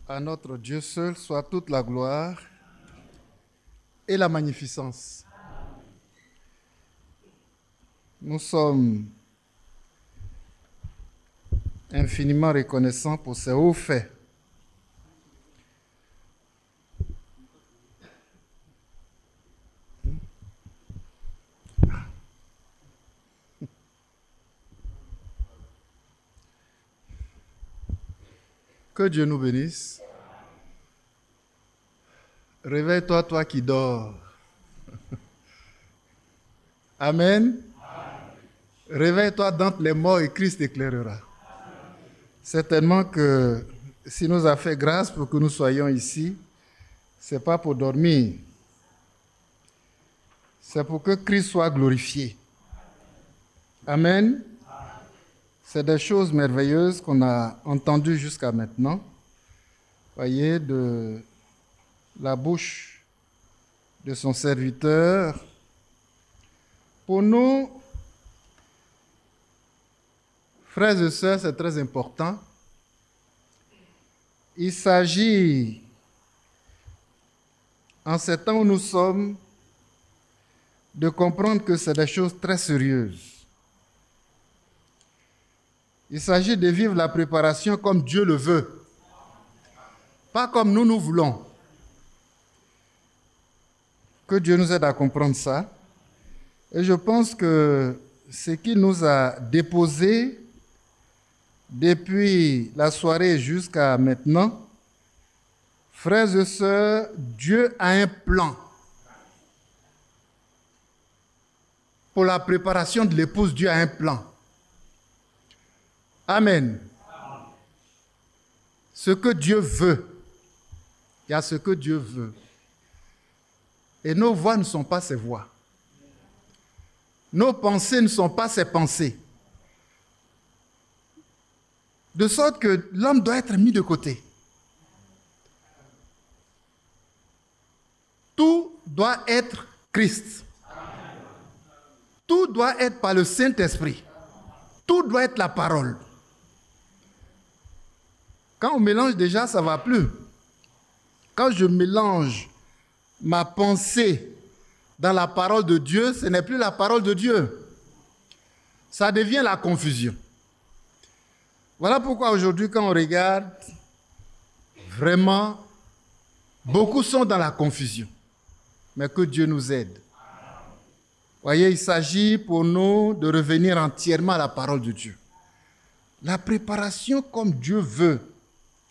À notre Dieu seul soit toute la gloire et la magnificence. Nous sommes infiniment reconnaissants pour ces hauts faits. Que Dieu nous bénisse. Réveille-toi, toi qui dors. Amen. Réveille-toi d'entre les morts et Christ t'éclairera. Certainement que s'il nous a fait grâce pour que nous soyons ici, ce n'est pas pour dormir. C'est pour que Christ soit glorifié. Amen. C'est des choses merveilleuses qu'on a entendues jusqu'à maintenant. Voyez, de la bouche de son serviteur. Pour nous, frères et sœurs, c'est très important. Il s'agit, en ces temps où nous sommes, de comprendre que c'est des choses très sérieuses. Il s'agit de vivre la préparation comme Dieu le veut, pas comme nous voulons. Que Dieu nous aide à comprendre ça. Et je pense que ce qu'il nous a déposé depuis la soirée jusqu'à maintenant, frères et sœurs, Dieu a un plan pour la préparation de l'épouse. Dieu a un plan. Amen. Ce que Dieu veut, il y a ce que Dieu veut. Et nos voix ne sont pas ses voix. Nos pensées ne sont pas ses pensées. De sorte que l'homme doit être mis de côté. Tout doit être Christ. Tout doit être par le Saint-Esprit. Tout doit être la parole. Quand on mélange déjà, ça ne va plus. Quand je mélange ma pensée dans la parole de Dieu, ce n'est plus la parole de Dieu. Ça devient la confusion. Voilà pourquoi aujourd'hui, quand on regarde, vraiment, beaucoup sont dans la confusion. Mais que Dieu nous aide. Voyez, il s'agit pour nous de revenir entièrement à la parole de Dieu. La préparation comme Dieu veut,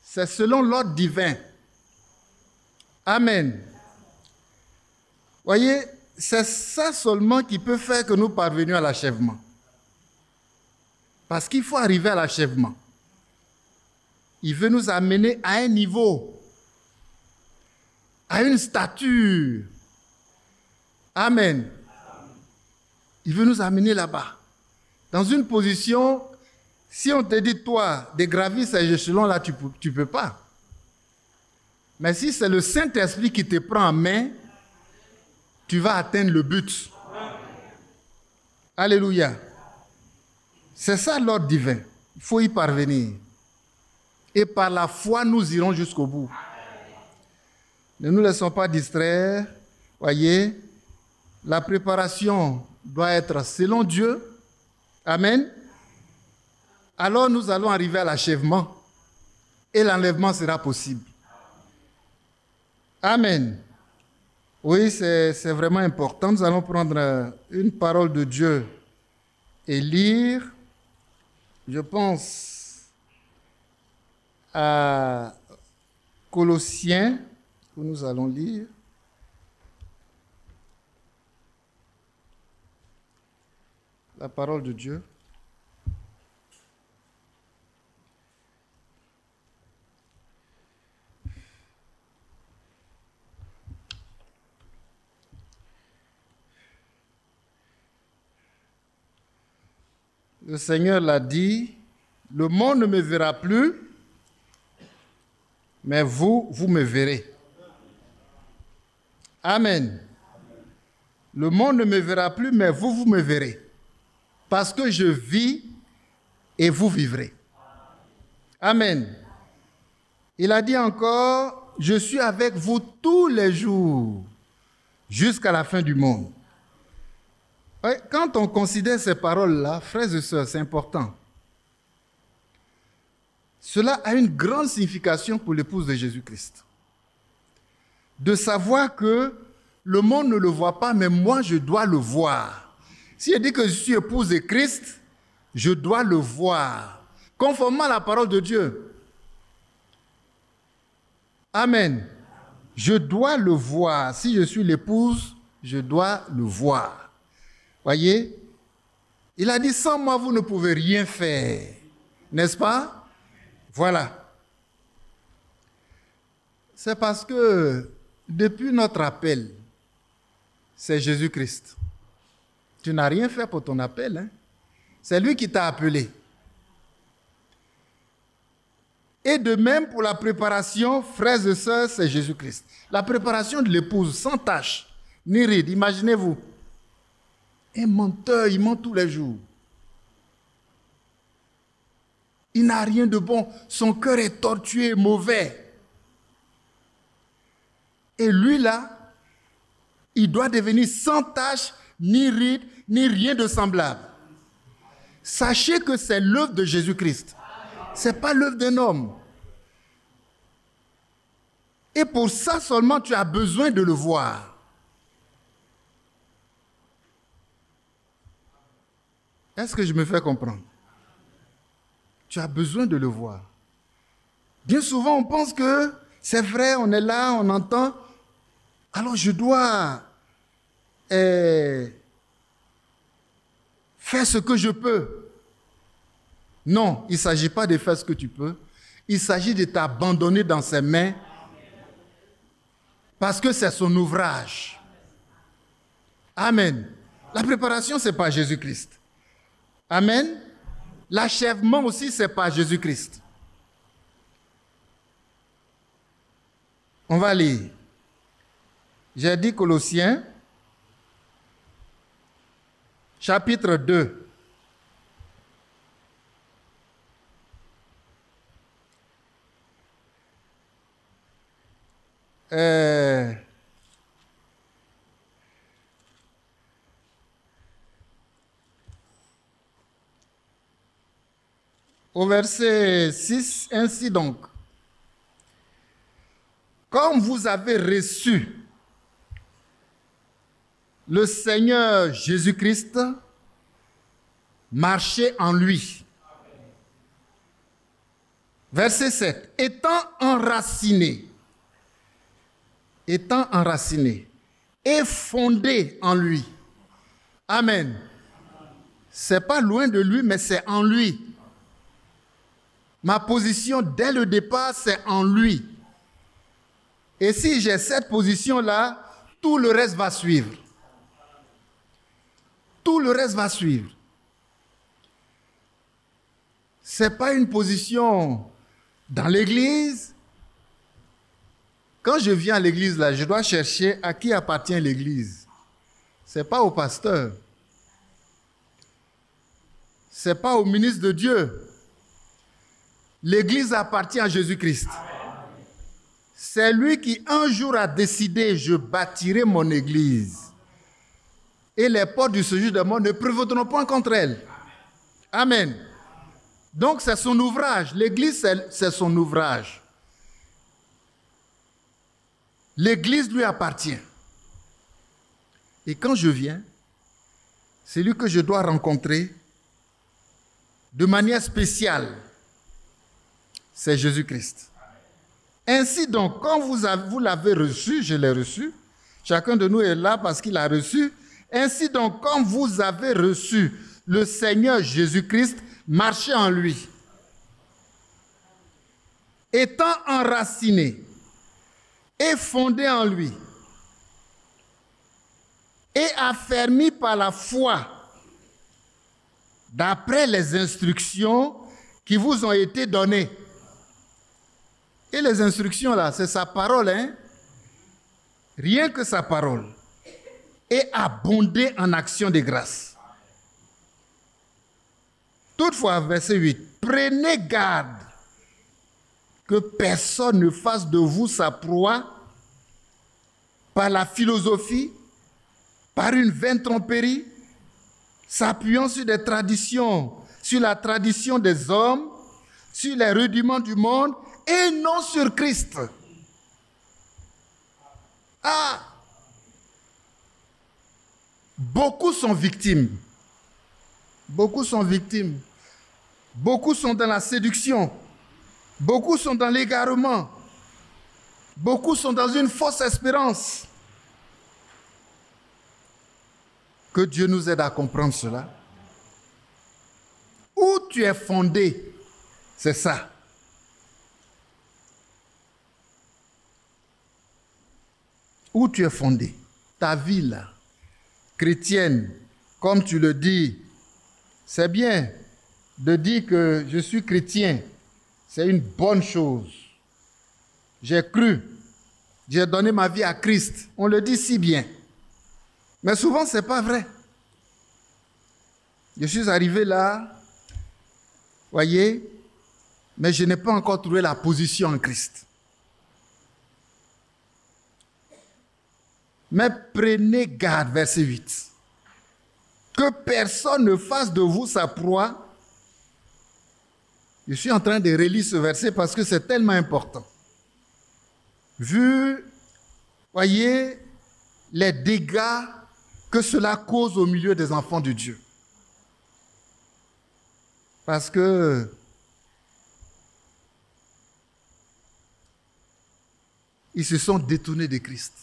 c'est selon l'ordre divin. Amen. Voyez, c'est ça seulement qui peut faire que nous parvenions à l'achèvement. Parce qu'il faut arriver à l'achèvement. Il veut nous amener à un niveau, à une stature. Amen. Il veut nous amener là-bas. Dans une position, si on te dit, toi, de gravir ces échelons-là, tu ne peux pas. Mais si c'est le Saint-Esprit qui te prend en main, tu vas atteindre le but. Alléluia. C'est ça l'ordre divin. Il faut y parvenir. Et par la foi, nous irons jusqu'au bout. Ne nous laissons pas distraire. Voyez, la préparation doit être selon Dieu. Amen. Alors nous allons arriver à l'achèvement et l'enlèvement sera possible. Amen. Oui, c'est vraiment important. Nous allons prendre une parole de Dieu et lire. Je pense à Colossiens, que nous allons lire. La parole de Dieu. Le Seigneur l'a dit, le monde ne me verra plus, mais vous me verrez. Amen. Le monde ne me verra plus, mais vous me verrez. Parce que je vis et vous vivrez. Amen. Il a dit encore, je suis avec vous tous les jours, jusqu'à la fin du monde. Ouais, quand on considère ces paroles-là, frères et sœurs, c'est important. Cela a une grande signification pour l'épouse de Jésus-Christ. De savoir que le monde ne le voit pas, mais moi, je dois le voir. Si je dis que je suis épouse de Christ, je dois le voir, conformément à la parole de Dieu. Amen. Je dois le voir. Si je suis l'épouse, je dois le voir. Voyez? Il a dit, sans moi, vous ne pouvez rien faire. N'est-ce pas? Voilà. C'est parce que depuis notre appel, c'est Jésus-Christ. Tu n'as rien fait pour ton appel, hein? C'est lui qui t'a appelé. Et de même pour la préparation, frères et sœurs, c'est Jésus-Christ. La préparation de l'épouse sans tache, ni ride, imaginez-vous. Un menteur, il ment tous les jours. Il n'a rien de bon. Son cœur est tortué, mauvais. Et lui là, il doit devenir sans tache, ni ride, ni rien de semblable. Sachez que c'est l'œuvre de Jésus-Christ. Ce n'est pas l'œuvre d'un homme. Et pour ça seulement, tu as besoin de le voir. Est-ce que je me fais comprendre? Tu as besoin de le voir. Bien souvent, on pense que c'est vrai, on est là, on entend. Alors je dois faire ce que je peux. Non, il ne s'agit pas de faire ce que tu peux. Il s'agit de t'abandonner dans ses mains parce que c'est son ouvrage. Amen. La préparation, ce n'est pas Jésus-Christ. Amen. L'achèvement aussi, ce n'est pas Jésus-Christ. On va lire. J'ai dit Colossiens, chapitre 2. Au verset 6, ainsi donc, comme vous avez reçu le Seigneur Jésus-Christ, marchez en lui. Verset 7, étant enraciné et fondé en lui. Amen. C'est pas loin de lui, mais c'est en lui. Ma position dès le départ, c'est en lui. Et si j'ai cette position-là, tout le reste va suivre. Tout le reste va suivre. Ce n'est pas une position dans l'église. Quand je viens à l'église, là, je dois chercher à qui appartient l'église. Ce n'est pas au pasteur. Ce n'est pas au ministre de Dieu. L'église appartient à Jésus-Christ. C'est lui qui un jour a décidé, je bâtirai mon église. Et les portes du séjour de mort ne prévaudront point contre elle. Amen. Donc c'est son ouvrage. L'église, c'est son ouvrage. L'église lui appartient. Et quand je viens, c'est lui que je dois rencontrer de manière spéciale. C'est Jésus-Christ. Ainsi donc, quand vous l'avez reçu, je l'ai reçu, chacun de nous est là parce qu'il a reçu. Ainsi donc, quand vous avez reçu le Seigneur Jésus-Christ, marchez en lui. Étant enraciné et fondé en lui, et affermi par la foi, d'après les instructions qui vous ont été données. Et les instructions là, c'est sa parole, hein? Rien que sa parole. Et abonder en action de grâce. Toutefois, verset 8, prenez garde que personne ne fasse de vous sa proie par la philosophie, par une vaine tromperie, s'appuyant sur des traditions, sur la tradition des hommes, sur les rudiments du monde et non sur Christ. Ah! Beaucoup sont victimes. Beaucoup sont victimes. Beaucoup sont dans la séduction. Beaucoup sont dans l'égarement. Beaucoup sont dans une fausse espérance. Que Dieu nous aide à comprendre cela. Où tu es fondé, c'est ça. Où tu es fondé, ta vie là, chrétienne, comme tu le dis, c'est bien de dire que je suis chrétien. C'est une bonne chose. J'ai cru, j'ai donné ma vie à Christ. On le dit si bien. Mais souvent, ce n'est pas vrai. Je suis arrivé là, voyez, mais je n'ai pas encore trouvé la position en Christ. Mais prenez garde, verset 8. Que personne ne fasse de vous sa proie. Je suis en train de relire ce verset parce que c'est tellement important. Vu, voyez, les dégâts que cela cause au milieu des enfants de Dieu. Parce que ils se sont détournés de Christ.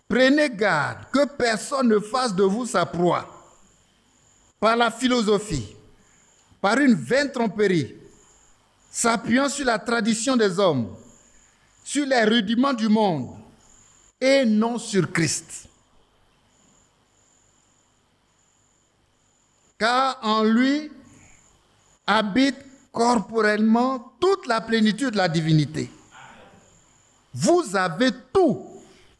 Prenez garde que personne ne fasse de vous sa proie par la philosophie, par une vaine tromperie, s'appuyant sur la tradition des hommes, sur les rudiments du monde et non sur Christ. Car en lui habite corporellement toute la plénitude de la divinité. Vous avez tout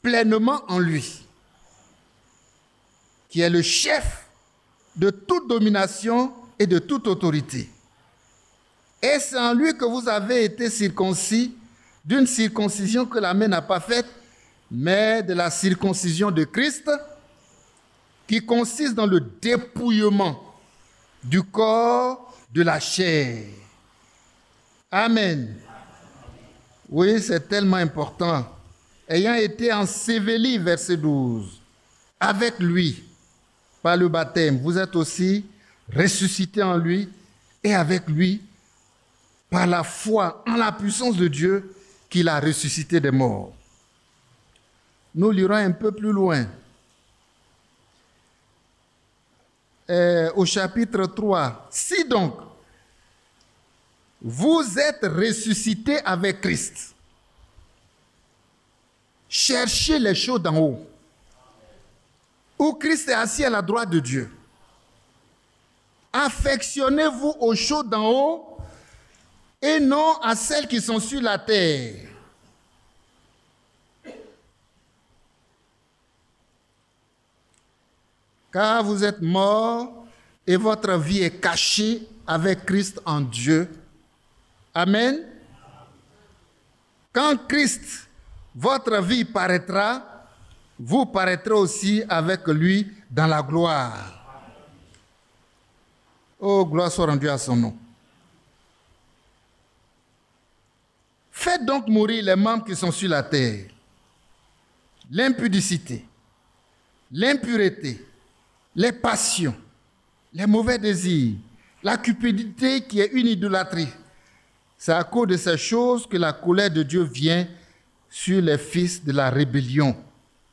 pleinement en lui, qui est le chef de toute domination et de toute autorité. Et c'est en lui que vous avez été circoncis d'une circoncision que la main n'a pas faite, mais de la circoncision de Christ, qui consiste dans le dépouillement du corps de la chair. Amen. Oui, c'est tellement important. Ayant été enseveli, verset 12, avec lui, par le baptême, vous êtes aussi ressuscités en lui et avec lui, par la foi en la puissance de Dieu qu'il a ressuscité des morts. Nous lirons un peu plus loin. Au chapitre 3. Si donc, vous êtes ressuscités avec Christ, cherchez les choses d'en haut, où Christ est assis à la droite de Dieu. Affectionnez-vous aux choses d'en haut et non à celles qui sont sur la terre. Car vous êtes morts et votre vie est cachée avec Christ en Dieu. Amen. Quand Christ, votre vie paraîtra, vous paraîtrez aussi avec lui dans la gloire. Oh, gloire soit rendue à son nom. Faites donc mourir les membres qui sont sur la terre. L'impudicité, l'impureté, les passions, les mauvais désirs, la cupidité qui est une idolâtrie. C'est à cause de ces choses que la colère de Dieu vient sur les fils de la rébellion,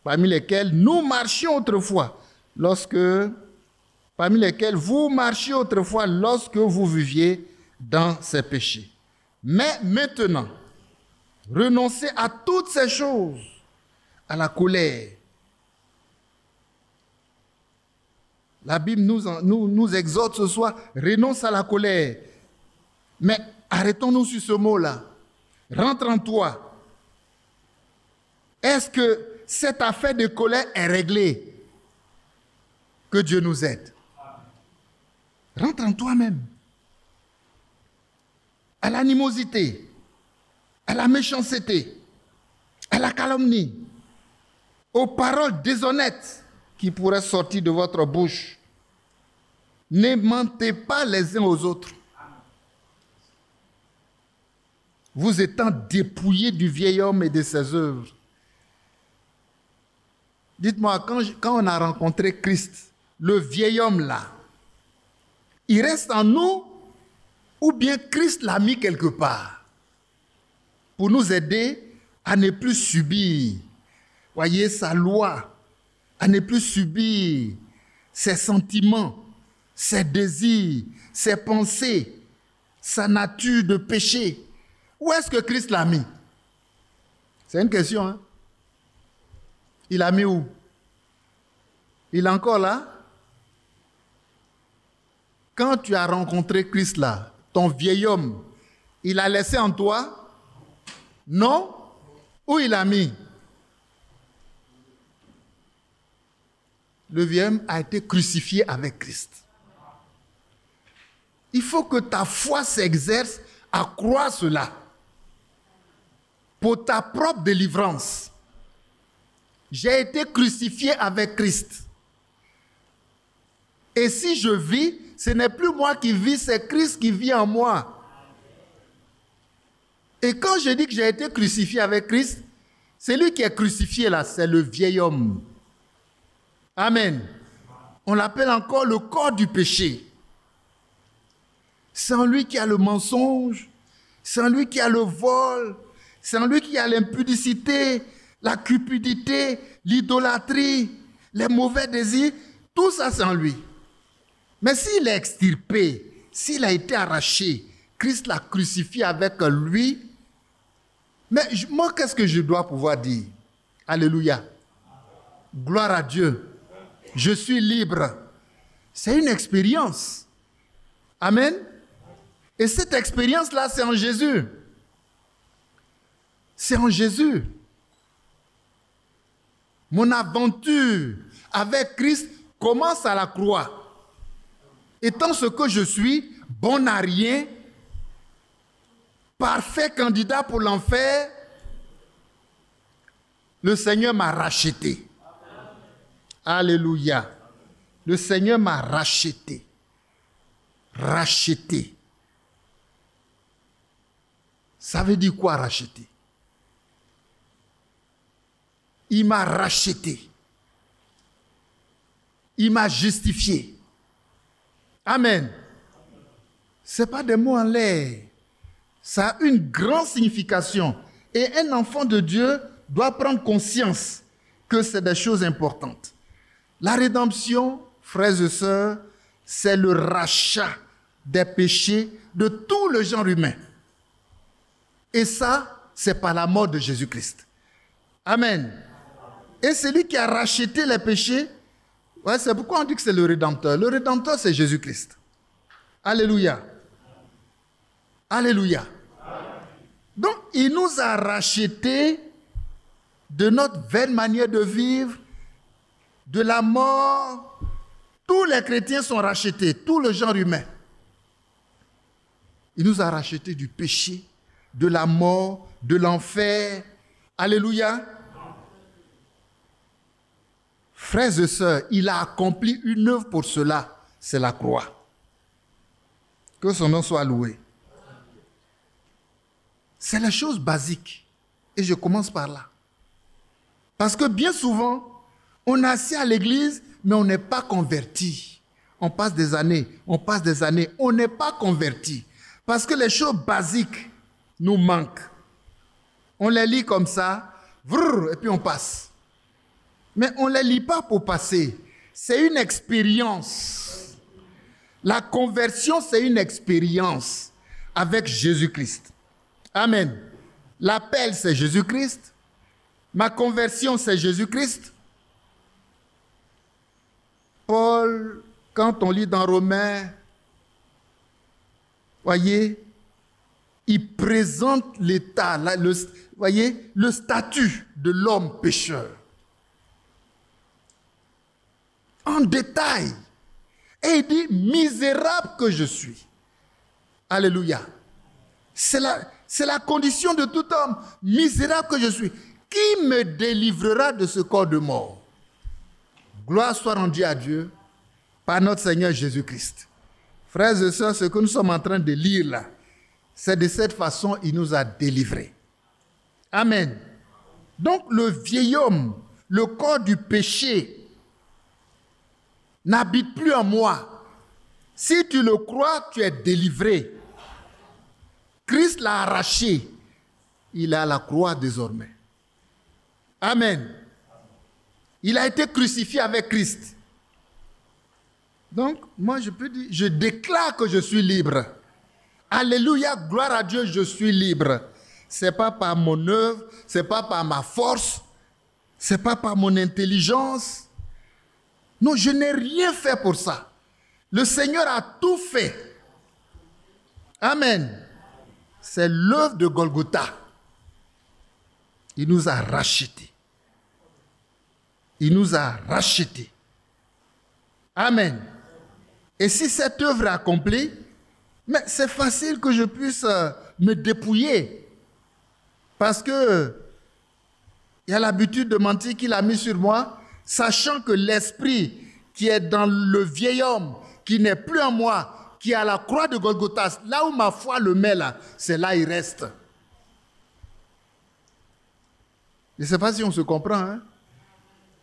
parmi lesquels nous marchions autrefois, parmi lesquels vous marchiez autrefois lorsque vous viviez dans ces péchés. Mais maintenant, renoncez à toutes ces choses, à la colère. La Bible nous exhorte ce soir, renonce à la colère. Mais arrêtons-nous sur ce mot-là. Rentre en toi. Est-ce que cette affaire de colère est réglée? Que Dieu nous aide. Rentre en toi-même. à l'animosité, à la méchanceté, à la calomnie, aux paroles déshonnêtes qui pourraient sortir de votre bouche. Ne mentez pas les uns aux autres. Vous étant dépouillés du vieil homme et de ses œuvres. Dites-moi, quand on a rencontré Christ, le vieil homme là, il reste en nous ou bien Christ l'a mis quelque part pour nous aider à ne plus subir, voyez, sa loi, à ne plus subir ses sentiments, ses désirs, ses pensées, sa nature de péché. Où est-ce que Christ l'a mis? C'est une question, hein? Il l'a mis où? Il est encore là? Quand tu as rencontré Christ là, ton vieil homme, il l'a laissé en toi? Non? Où il l'a mis? Le vieil homme a été crucifié avec Christ. Il faut que ta foi s'exerce à croire cela. Pour ta propre délivrance. J'ai été crucifié avec Christ. Et si je vis, ce n'est plus moi qui vis, c'est Christ qui vit en moi. Et quand je dis que j'ai été crucifié avec Christ, c'est lui qui est crucifié là, c'est le vieil homme. Amen. On l'appelle encore le corps du péché. C'est en lui qui a le mensonge, c'est en lui qui a le vol, c'est en lui qui a l'impudicité, la cupidité, l'idolâtrie, les mauvais désirs. Tout ça, c'est en lui. Mais s'il est extirpé, s'il a été arraché, Christ l'a crucifié avec lui. Mais moi, qu'est-ce que je dois pouvoir dire? Alléluia. Gloire à Dieu. Je suis libre. C'est une expérience. Amen. Et cette expérience-là, c'est en Jésus. C'est en Jésus. Mon aventure avec Christ commence à la croix. Étant ce que je suis, bon à rien, parfait candidat pour l'enfer, le Seigneur m'a racheté. Alléluia. Le Seigneur m'a racheté. Racheté. Ça veut dire quoi racheter? Il m'a racheté. Il m'a justifié. Amen. Ce n'est pas des mots en l'air. Ça a une grande signification. Et un enfant de Dieu doit prendre conscience que c'est des choses importantes. La rédemption, frères et sœurs, c'est le rachat des péchés de tout le genre humain. Et ça, c'est par la mort de Jésus-Christ. Amen. Et celui qui a racheté les péchés, ouais, c'est pourquoi on dit que c'est le Rédempteur. Le Rédempteur, c'est Jésus-Christ. Alléluia. Alléluia. Donc, il nous a rachetés de notre vaine manière de vivre, de la mort. Tous les chrétiens sont rachetés, tout le genre humain. Il nous a rachetés du péché, de la mort, de l'enfer. Alléluia. Frères et sœurs, il a accompli une œuvre pour cela, c'est la croix. Que son nom soit loué. C'est la chose basique. Et je commence par là. Parce que bien souvent, on est assis à l'église, mais on n'est pas converti. On passe des années, on n'est pas converti. Parce que les choses basiques nous manquent. On les lit comme ça, et puis on passe. Mais on ne les lit pas pour passer. C'est une expérience. La conversion, c'est une expérience avec Jésus-Christ. Amen. L'appel, c'est Jésus-Christ. Ma conversion, c'est Jésus-Christ. Paul, quand on lit dans Romains, voyez, il présente l'état, voyez, le statut de l'homme pécheur. En détail. Et il dit, misérable que je suis. Alléluia. C'est la condition de tout homme. Misérable que je suis. Qui me délivrera de ce corps de mort? Gloire soit rendue à Dieu par notre Seigneur Jésus-Christ. Frères et sœurs, ce que nous sommes en train de lire là, c'est de cette façon qu'il nous a délivrés. Amen. Donc le vieil homme, le corps du péché, n'habite plus en moi. Si tu le crois, tu es délivré. Christ l'a arraché. Il est à la croix désormais. Amen. Il a été crucifié avec Christ. Donc, moi je peux dire, je déclare que je suis libre. Alléluia, gloire à Dieu, je suis libre. Ce n'est pas par mon œuvre, ce n'est pas par ma force, ce n'est pas par mon intelligence. Non, je n'ai rien fait pour ça. Le Seigneur a tout fait. Amen. C'est l'œuvre de Golgotha. Il nous a rachetés. Il nous a rachetés. Amen. Et si cette œuvre est accomplie, mais c'est facile que je puisse me dépouiller. Parce que il y a l'habitude de mentir qu'il a mis sur moi, sachant que l'esprit qui est dans le vieil homme, qui n'est plus en moi, qui est à la croix de Golgotha, là où ma foi le met là, c'est là il reste. Je ne sais pas si on se comprend. Hein?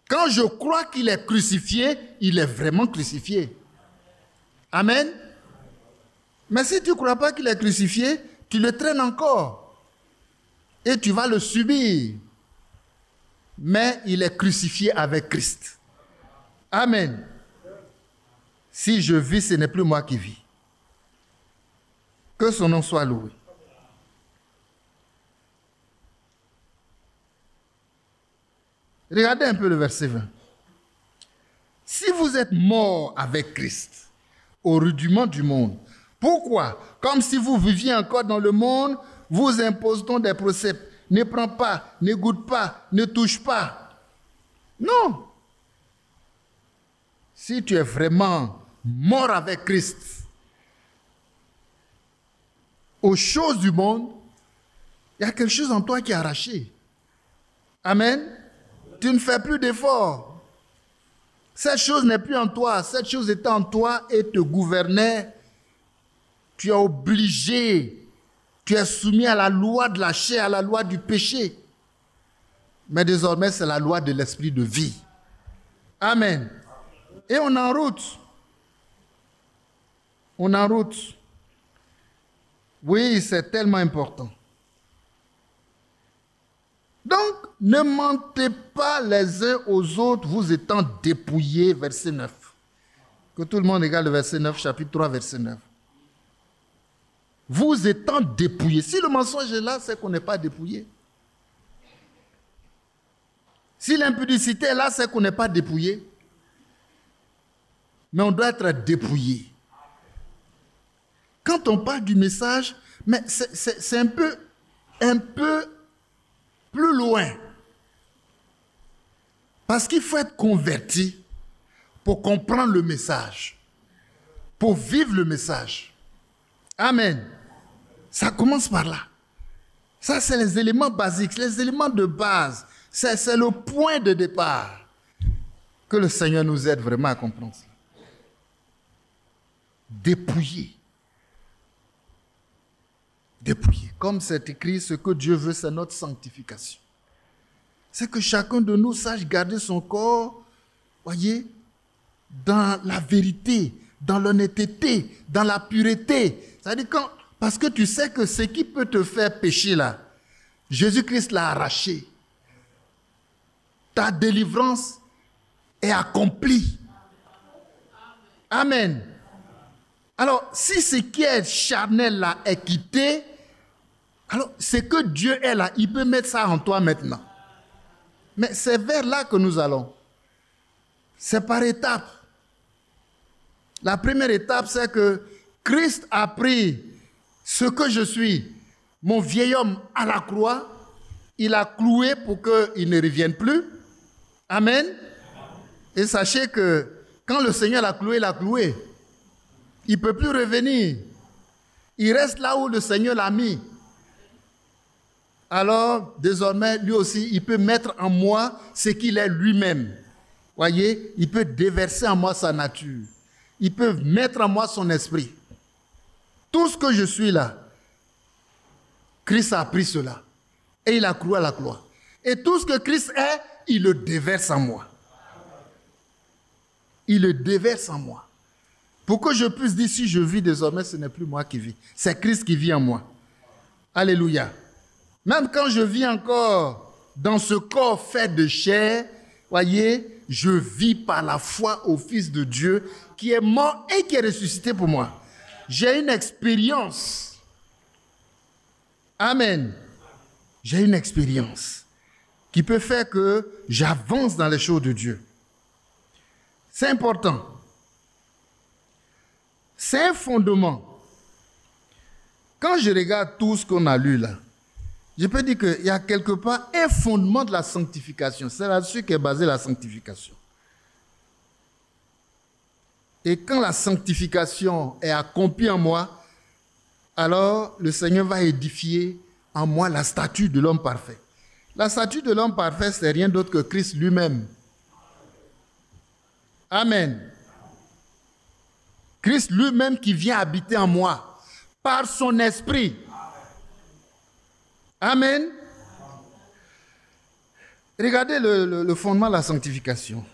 Quand je crois qu'il est crucifié, il est vraiment crucifié. Amen. Mais si tu ne crois pas qu'il est crucifié, tu le traînes encore. Et tu vas le subir. Mais il est crucifié avec Christ. Amen. Si je vis, ce n'est plus moi qui vis. Que son nom soit loué. Regardez un peu le verset 20. Si vous êtes morts avec Christ, au rudiment du monde, pourquoi, comme si vous viviez encore dans le monde, vous imposons des préceptes? Ne prends pas, ne goûte pas, ne touche pas. Non. Si tu es vraiment mort avec Christ, aux choses du monde, il y a quelque chose en toi qui est arraché. Amen. Tu ne fais plus d'efforts. Cette chose n'est plus en toi. Cette chose était en toi et te gouvernait. Tu es obligé. Tu es soumis à la loi de la chair, à la loi du péché. Mais désormais, c'est la loi de l'esprit de vie. Amen. Et on est en route. On est en route. Oui, c'est tellement important. Donc, ne mentez pas les uns aux autres, vous étant dépouillés, verset 9. Que tout le monde regarde le verset 9, chapitre 3, verset 9. Vous étant dépouillés. Si le mensonge est là, c'est qu'on n'est pas dépouillé. Si l'impudicité est là, c'est qu'on n'est pas dépouillé. Mais on doit être dépouillé. Quand on parle du message, mais c'est un peu plus loin. Parce qu'il faut être converti pour comprendre le message, pour vivre le message. Amen. Ça commence par là. Ça, c'est les éléments basiques, les éléments de base. C'est le point de départ. Que le Seigneur nous aide vraiment à comprendre ça. Dépouiller. Dépouiller. Comme c'est écrit, ce que Dieu veut, c'est notre sanctification. C'est que chacun de nous sache garder son corps, voyez, dans la vérité, dans l'honnêteté, dans la pureté. C'est-à-dire parce que tu sais que ce qui peut te faire pécher là, Jésus-Christ l'a arraché. Ta délivrance est accomplie. Amen. Alors, si ce qui est charnel là est quitté, alors ce que Dieu est là, il peut mettre ça en toi maintenant. Mais c'est vers là que nous allons. C'est par étapes. La première étape, c'est que Christ a pris ce que je suis, mon vieil homme à la croix, il a cloué pour qu'il ne revienne plus. Amen. Et sachez que quand le Seigneur l'a cloué, il ne peut plus revenir. Il reste là où le Seigneur l'a mis. Alors, désormais, lui aussi, il peut mettre en moi ce qu'il est lui-même. Voyez, il peut déverser en moi sa nature. Il peut mettre en moi son esprit. Tout ce que je suis là, Christ a pris cela. Et il a cru à la croix. Et tout ce que Christ est, il le déverse en moi. Il le déverse en moi. Pour que je puisse dire, si je vis désormais, ce n'est plus moi qui vis. C'est Christ qui vit en moi. Alléluia. Même quand je vis encore dans ce corps fait de chair, voyez, je vis par la foi au Fils de Dieu qui est mort et qui est ressuscité pour moi. J'ai une expérience. Amen. J'ai une expérience qui peut faire que j'avance dans les choses de Dieu. C'est important. C'est un fondement. Quand je regarde tout ce qu'on a lu là, je peux dire qu'il y a quelque part un fondement de la sanctification. C'est là-dessus qu'est basée la sanctification. Et quand la sanctification est accomplie en moi, alors le Seigneur va édifier en moi la statue de l'homme parfait. La statue de l'homme parfait, c'est rien d'autre que Christ lui-même. Amen. Christ lui-même qui vient habiter en moi par son esprit. Amen. Regardez le fondement de la sanctification.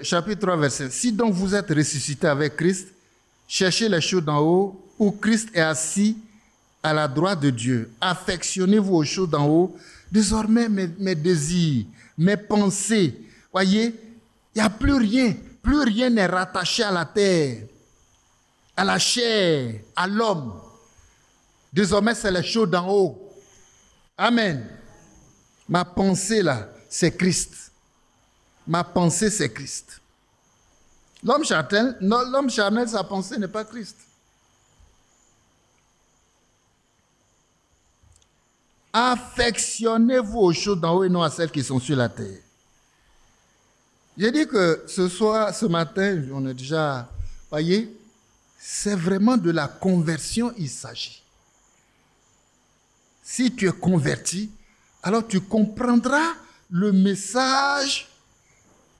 Chapitre 3, verset. Si donc vous êtes ressuscité avec Christ, cherchez les choses d'en haut, où Christ est assis à la droite de Dieu. Affectionnez-vous aux choses d'en haut. Désormais, mes désirs, mes pensées, voyez, il n'y a plus rien n'est rattaché à la terre, à la chair, à l'homme. Désormais, c'est les choses d'en haut. Amen. Ma pensée là, c'est Christ. Ma pensée, c'est Christ. L'homme charnel, sa pensée n'est pas Christ. Affectionnez-vous aux choses d'en haut et non à celles qui sont sur la terre. J'ai dit que ce matin, on est déjà, voyez, c'est vraiment de la conversion il s'agit. Si tu es converti, alors tu comprendras le message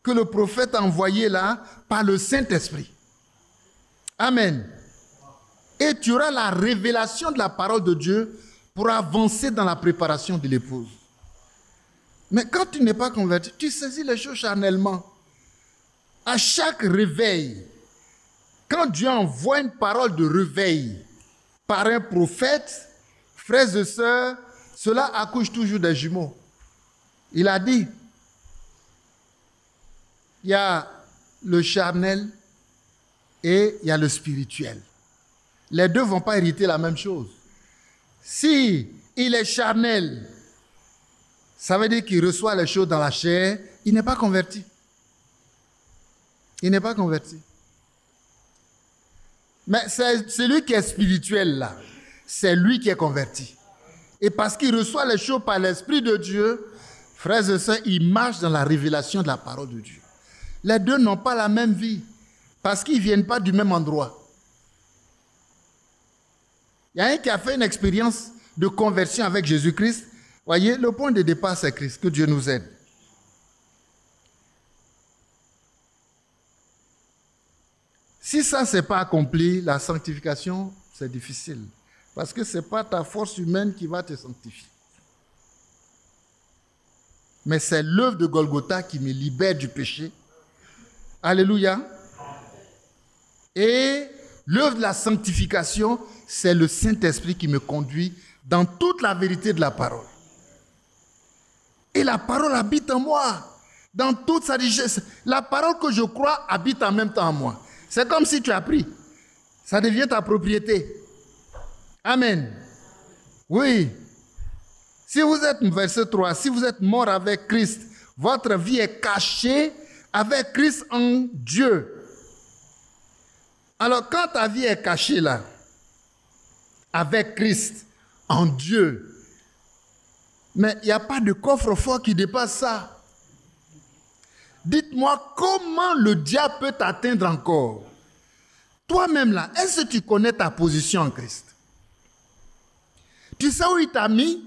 que le prophète a envoyé là par le Saint-Esprit. Amen. Et tu auras la révélation de la parole de Dieu pour avancer dans la préparation de l'épouse. Mais quand tu n'es pas converti, tu saisis les choses charnellement. À chaque réveil, quand Dieu envoie une parole de réveil par un prophète, frères et sœurs, cela accouche toujours des jumeaux. Il a dit, il y a le charnel et il y a le spirituel. Les deux ne vont pas hériter la même chose. Si il est charnel, ça veut dire qu'il reçoit les choses dans la chair, il n'est pas converti. Il n'est pas converti. Mais c'est celui qui est spirituel là, c'est lui qui est converti. Et parce qu'il reçoit les choses par l'Esprit de Dieu, frères et sœurs, il marche dans la révélation de la parole de Dieu. Les deux n'ont pas la même vie, parce qu'ils ne viennent pas du même endroit. Il y a un qui a fait une expérience de conversion avec Jésus-Christ. Voyez, le point de départ, c'est Christ. Que Dieu nous aide. Si ça, ce n'est pas accompli, la sanctification, c'est difficile. Parce que ce n'est pas ta force humaine qui va te sanctifier. Mais c'est l'œuvre de Golgotha qui me libère du péché. Alléluia. Et l'œuvre de la sanctification, c'est le Saint-Esprit qui me conduit dans toute la vérité de la parole. Et la parole habite en moi, dans toute sa richesse. La parole que je crois habite en même temps en moi. C'est comme si tu as pris. Ça devient ta propriété. Amen. Oui. Si vous êtes, verset 3, si vous êtes mort avec Christ, votre vie est cachée avec Christ en Dieu. Alors, quand ta vie est cachée là, avec Christ en Dieu, mais il n'y a pas de coffre-fort qui dépasse ça. Dites-moi, comment le diable peut t'atteindre encore? Toi-même là, est-ce que tu connais ta position en Christ? Tu sais où il t'a mis?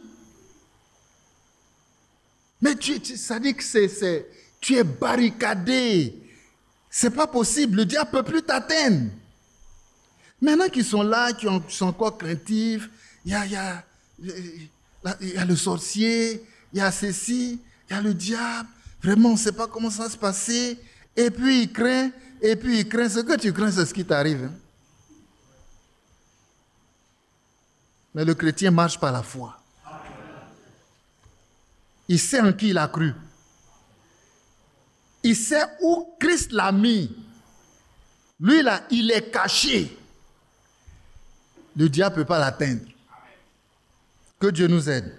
Mais ça dit que tu es barricadé. C'est pas possible. Le diable ne peut plus t'atteindre. Maintenant qu'ils sont là, qui sont encore craintifs, il y a le sorcier, il y a ceci, il y a le diable. Vraiment, on ne sait pas comment ça va se passer. Et puis il craint. Ce que tu crains, c'est ce qui t'arrive. Hein? Mais le chrétien marche par la foi. Il sait en qui il a cru. Il sait où Christ l'a mis. Lui, là, il est caché. Le diable ne peut pas l'atteindre. Que Dieu nous aide.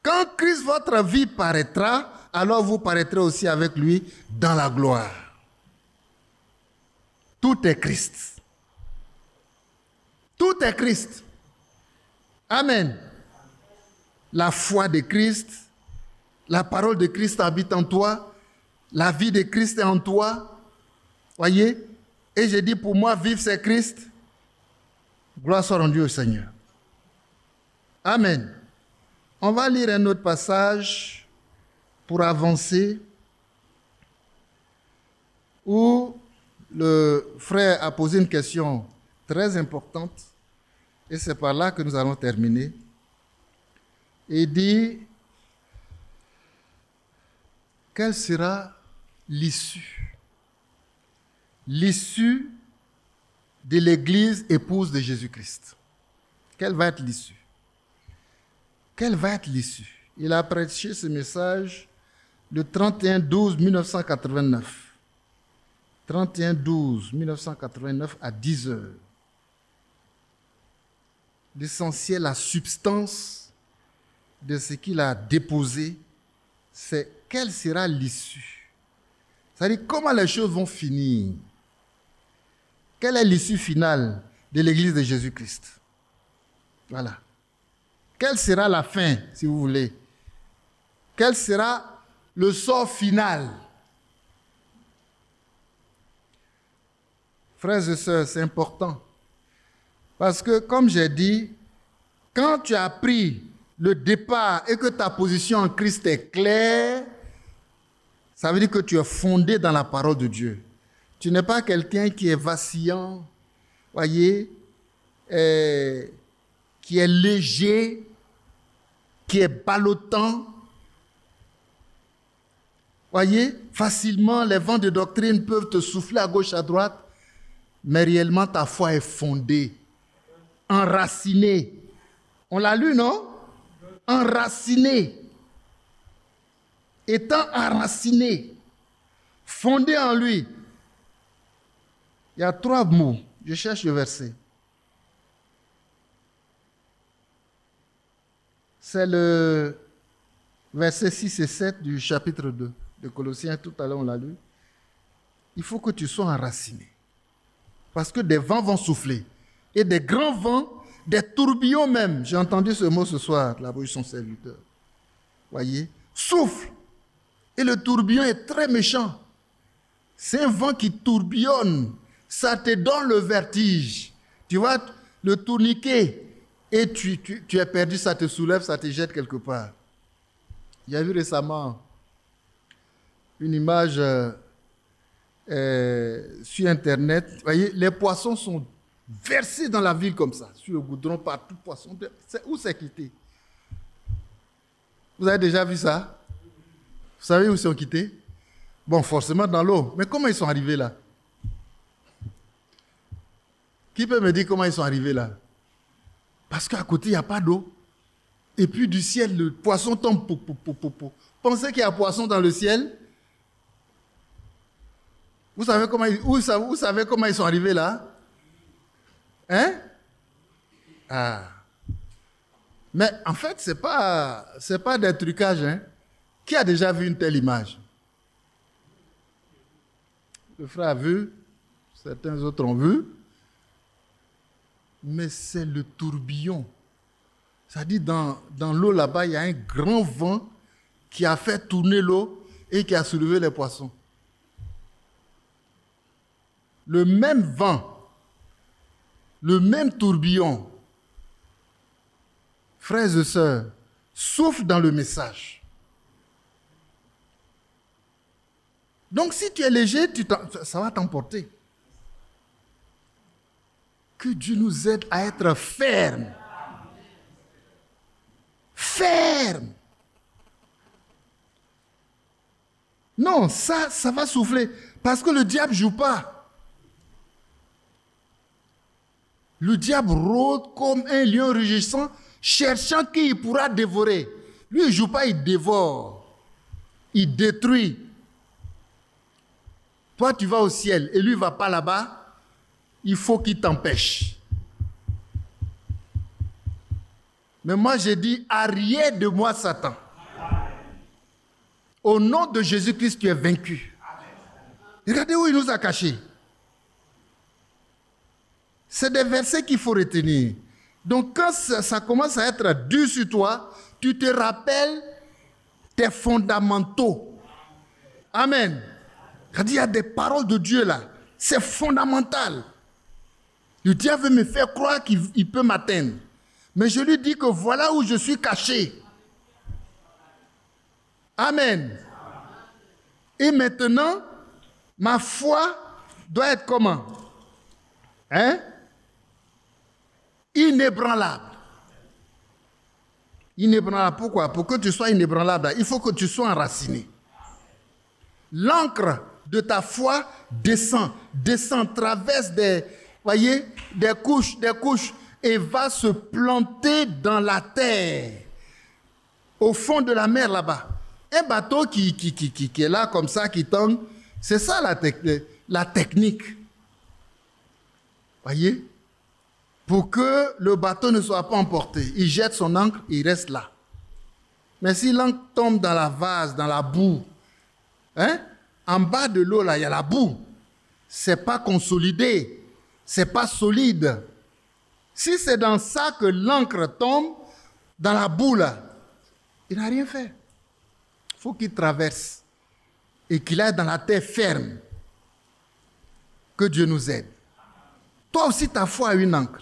Quand Christ, votre vie, paraîtra, alors vous paraîtrez aussi avec lui dans la gloire. Tout est Christ. Tout est Christ. Amen. La foi de Christ, la parole de Christ habite en toi, la vie de Christ est en toi. Voyez? Et j'ai dit, pour moi, vivre, c'est Christ. Gloire soit rendue au Seigneur. Amen. On va lire un autre passage pour avancer, où le frère a posé une question très importante, et c'est par là que nous allons terminer. Il dit, quelle sera l'issue? L'issue de l'Église épouse de Jésus-Christ. Quelle va être l'issue? Quelle va être l'issue? Il a prêché ce message le 31-12-1989. 31-12-1989 à 10 heures. L'essentiel, la substance de ce qu'il a déposé, c'est quelle sera l'issue. C'est-à-dire comment les choses vont finir. Quelle est l'issue finale de l'Église de Jésus-Christ? Voilà. Quelle sera la fin, si vous voulez? Quel sera le sort final? Frères et sœurs, c'est important. Parce que, comme j'ai dit, quand tu as pris le départ et que ta position en Christ est claire, ça veut dire que tu es fondé dans la parole de Dieu. Tu n'es pas quelqu'un qui est vacillant, voyez, qui est léger, qui est ballottant. Voyez, facilement, les vents de doctrine peuvent te souffler à gauche, à droite, mais réellement, ta foi est fondée, enracinée. On l'a lu, non? Enracinée. Étant enraciné, fondé en lui. Il y a 3 mots. Je cherche le verset. C'est le verset 6 et 7 du chapitre 2 de Colossiens. Tout à l'heure, on l'a lu. Il faut que tu sois enraciné. Parce que des vents vont souffler. Et des grands vents, des tourbillons même. J'ai entendu ce mot ce soir, la bouche de son serviteur. Voyez, souffle. Et le tourbillon est très méchant. C'est un vent qui tourbillonne. Ça te donne le vertige. Tu vois, le tourniquet. Et tu es perdu, ça te soulève, ça te jette quelque part. J'ai vu récemment une image sur Internet. Vous voyez, les poissons sont versés dans la ville comme ça, sur le goudron, partout, poissons. Où c'est quitté? Vous avez déjà vu ça? Vous savez où ils sont quittés? Bon, forcément dans l'eau. Mais comment ils sont arrivés là? Qui peut me dire comment ils sont arrivés là? Parce qu'à côté, il n'y a pas d'eau. Et puis du ciel, le poisson tombe. Pensez qu'il y a un poisson dans le ciel. Vous savez comment ils sont arrivés là? Hein? Ah. Mais en fait, ce n'est pas des trucages. Hein? Qui a déjà vu une telle image? Le frère a vu, certains autres ont vu. Mais c'est le tourbillon. C'est-à-dire, dans l'eau là-bas, il y a un grand vent qui a fait tourner l'eau et qui a soulevé les poissons. Le même vent, le même tourbillon frères et sœurs, souffrent dans le message. Donc si tu es léger, ça va t'emporter. Que Dieu nous aide à être fermes. Fermes. Non, ça va souffler. Parce que le diable ne joue pas. Le diable rôde comme un lion rugissant, cherchant qui il pourra dévorer. Lui, il ne joue pas, il dévore. Il détruit. Toi, tu vas au ciel et lui ne va pas là-bas. Il faut qu'il t'empêche. Mais moi, j'ai dit, arrière de moi, Satan. Au nom de Jésus-Christ, tu es vaincu. Regardez où il nous a cachés. C'est des versets qu'il faut retenir. Donc, quand ça commence à être dur sur toi, tu te rappelles tes fondamentaux. Amen. Il y a des paroles de Dieu là. C'est fondamental. Le diable veut me faire croire qu'il peut m'atteindre. Mais je lui dis que voilà où je suis caché. Amen. Et maintenant, ma foi doit être comment? Inébranlable. Inébranlable. Pourquoi? Pour que tu sois inébranlable, il faut que tu sois enraciné. L'encre de ta foi descend, traverse des couches, et va se planter dans la terre, au fond de la mer là-bas. Un bateau qui est là comme ça, qui tombe, c'est ça la technique. Voyez? Pour que le bateau ne soit pas emporté, il jette son ancre, il reste là. Mais si l'ancre tombe dans la vase, dans la boue, en bas de l'eau, là, il y a la boue. C'est pas consolidé. C'est pas solide. Si c'est dans ça que l'ancre tombe, dans la boue, là, il n'a rien fait. Il faut qu'il traverse et qu'il aille dans la terre ferme. Que Dieu nous aide. Toi aussi, ta foi a une encre.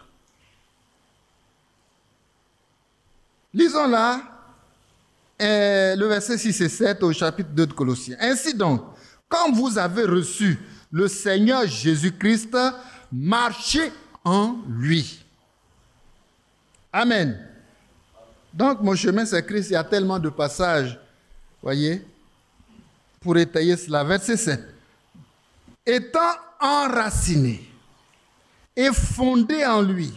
Lisons là le verset 6 et 7 au chapitre 2 de Colossiens. Ainsi donc, quand vous avez reçu le Seigneur Jésus-Christ, marchez en lui. Amen. Donc, mon chemin, c'est Christ. Il y a tellement de passages, voyez, pour étayer cela. Verset 7. Étant enraciné et fondé en lui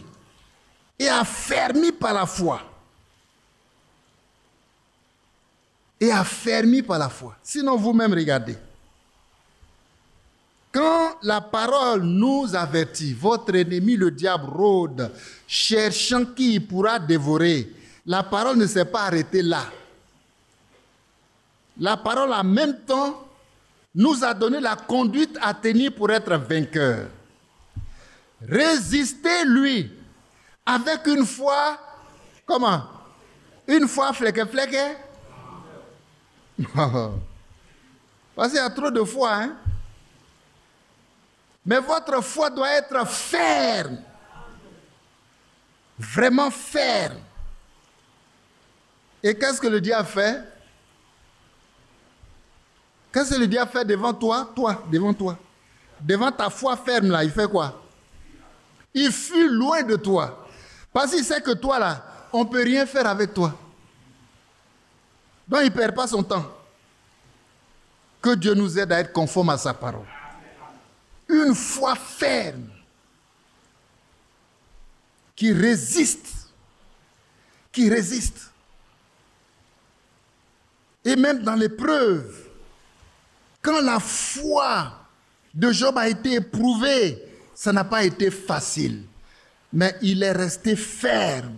et affermi par la foi. Et affermi par la foi. Sinon, vous-même, regardez. Quand la parole nous avertit, votre ennemi, le diable, rôde, cherchant qui il pourra dévorer, la parole ne s'est pas arrêtée là. La parole, en même temps, nous a donné la conduite à tenir pour être vainqueur. Résistez-lui avec une foi, comment? Une foi fleque. Parce qu'il y a trop de foi, hein? Mais votre foi doit être ferme. Vraiment ferme. Et qu'est-ce que le diable fait? Qu'est-ce que le diable fait devant toi? Devant toi. Devant ta foi ferme là, il fait quoi? Il fuit loin de toi. Parce qu'il sait que toi là, on ne peut rien faire avec toi. Donc il ne perd pas son temps. Que Dieu nous aide à être conforme à sa parole. Une foi ferme qui résiste. Et même dans l'épreuve, quand la foi de Job a été éprouvée, ça n'a pas été facile. Mais il est resté ferme.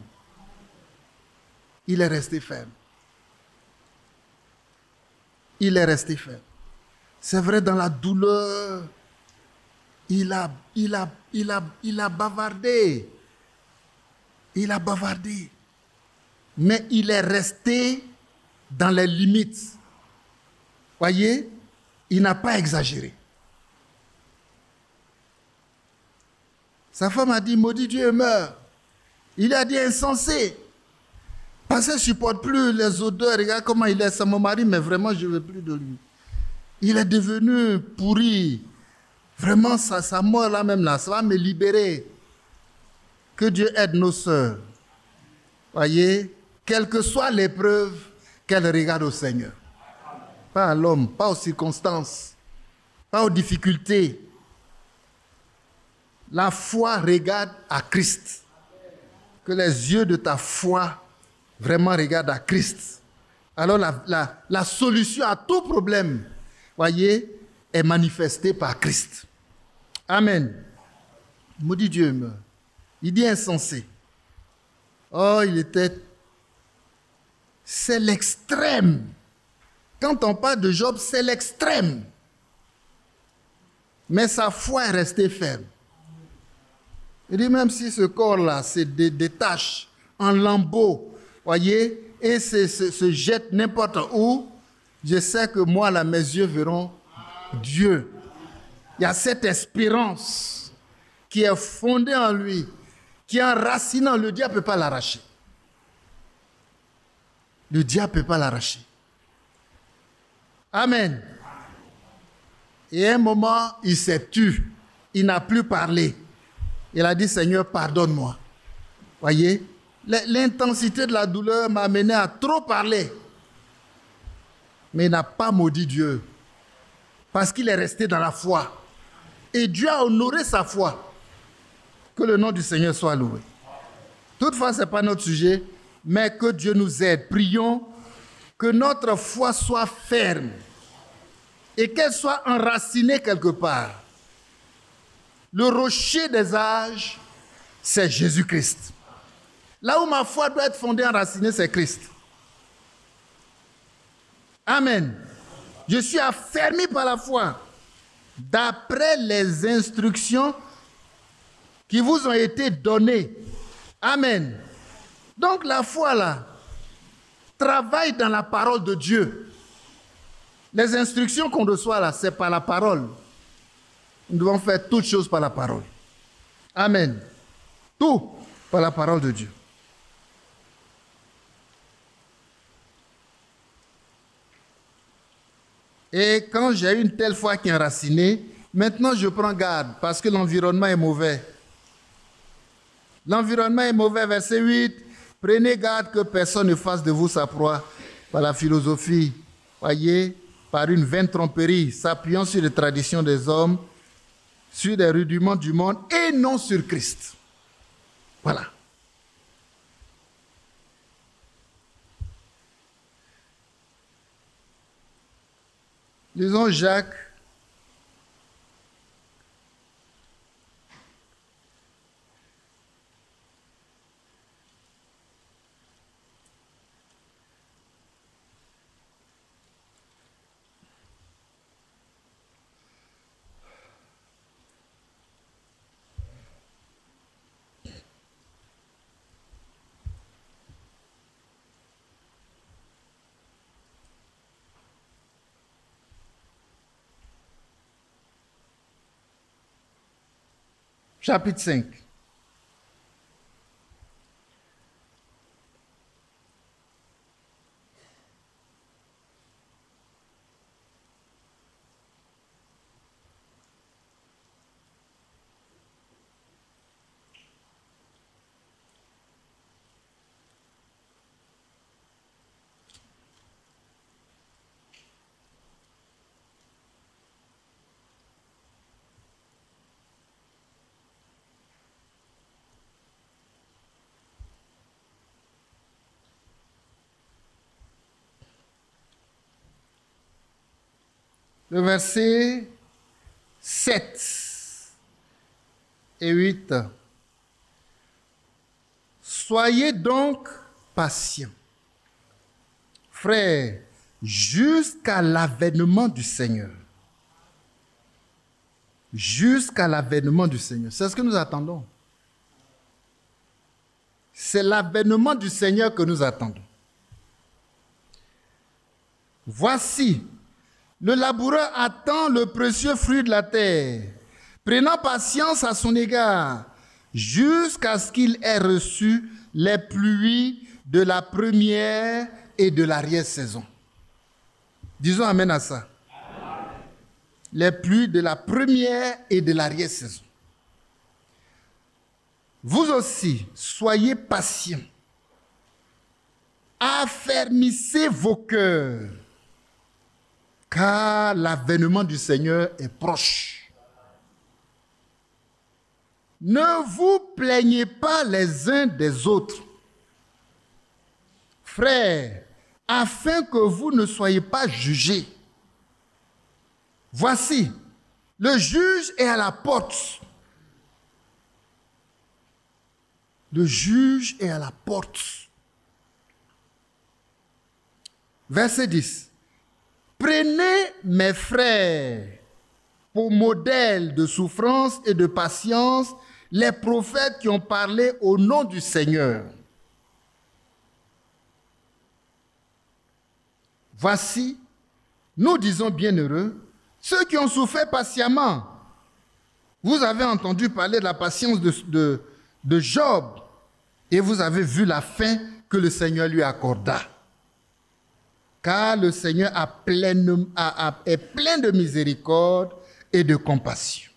Il est resté ferme. C'est vrai, dans la douleur, il a bavardé. Mais il est resté dans les limites. Voyez, il n'a pas exagéré. Sa femme a dit, maudit Dieu, meurt. Il a dit insensé. Parce que je ne supporte plus les odeurs. Regarde comment il est. C'est mon mari, mais vraiment, je ne veux plus de lui. Il est devenu pourri. Vraiment, sa mort là même, là, ça va me libérer. Que Dieu aide nos sœurs. Voyez, quelle que soit l'épreuve, qu'elles regardent au Seigneur. Pas à l'homme, pas aux circonstances, pas aux difficultés. La foi regarde à Christ. Que les yeux de ta foi vraiment regardent à Christ. Alors la solution à tout problème, voyez, est manifestée par Christ. Amen. Maudit Dieu meurt. Il dit insensé. Oh, c'est l'extrême. Quand on parle de Job, c'est l'extrême. Mais sa foi est restée ferme. Il dit même si ce corps-là se détache en lambeaux, voyez, et se jette n'importe où, je sais que moi, là, mes yeux verront Dieu. Il y a cette espérance qui est fondée en lui, qui est enracinée. Le diable ne peut pas l'arracher. Le diable ne peut pas l'arracher. Amen. Et à un moment, il s'est tu. Il n'a plus parlé. Il a dit, Seigneur, pardonne-moi. Voyez, l'intensité de la douleur m'a amené à trop parler. Mais il n'a pas maudit Dieu. Parce qu'il est resté dans la foi. Et Dieu a honoré sa foi. Que le nom du Seigneur soit loué. Toutefois, ce n'est pas notre sujet, mais que Dieu nous aide. Prions que notre foi soit ferme et qu'elle soit enracinée quelque part. Le rocher des âges, c'est Jésus-Christ. Là où ma foi doit être fondée, enracinée, c'est Christ. Amen. Je suis affermi par la foi, d'après les instructions qui vous ont été données. Amen. Donc la foi, là, travaille dans la parole de Dieu. Les instructions qu'on reçoit, là, c'est par la parole. Nous devons faire toutes choses par la parole. Amen. Tout par la parole de Dieu. Et quand j'ai une telle foi qui est enracinée, maintenant je prends garde parce que l'environnement est mauvais. L'environnement est mauvais, verset 8. Prenez garde que personne ne fasse de vous sa proie par la philosophie, voyez, par une vaine tromperie, s'appuyant sur les traditions des hommes, sur les rudiments du monde et non sur Christ. Voilà. Lisons Jacques. Chapitre 5. Le verset 7 et 8. Soyez donc patients, frères, jusqu'à l'avènement du Seigneur. Jusqu'à l'avènement du Seigneur. C'est ce que nous attendons. C'est l'avènement du Seigneur que nous attendons. Voici, le laboureur attend le précieux fruit de la terre, prenant patience à son égard, jusqu'à ce qu'il ait reçu les pluies de la première et de l'arrière-saison. Disons amen à ça. Les pluies de la première et de l'arrière-saison. Vous aussi, soyez patients. Affermissez vos cœurs, car l'avènement du Seigneur est proche. Ne vous plaignez pas les uns des autres, frères, afin que vous ne soyez pas jugés. Voici, le juge est à la porte. Le juge est à la porte. Verset 10. Prenez mes frères pour modèle de souffrance et de patience les prophètes qui ont parlé au nom du Seigneur. Voici, nous disons bienheureux, ceux qui ont souffert patiemment. Vous avez entendu parler de la patience de Job et vous avez vu la fin que le Seigneur lui accorda. Car le Seigneur est plein de miséricorde et de compassion.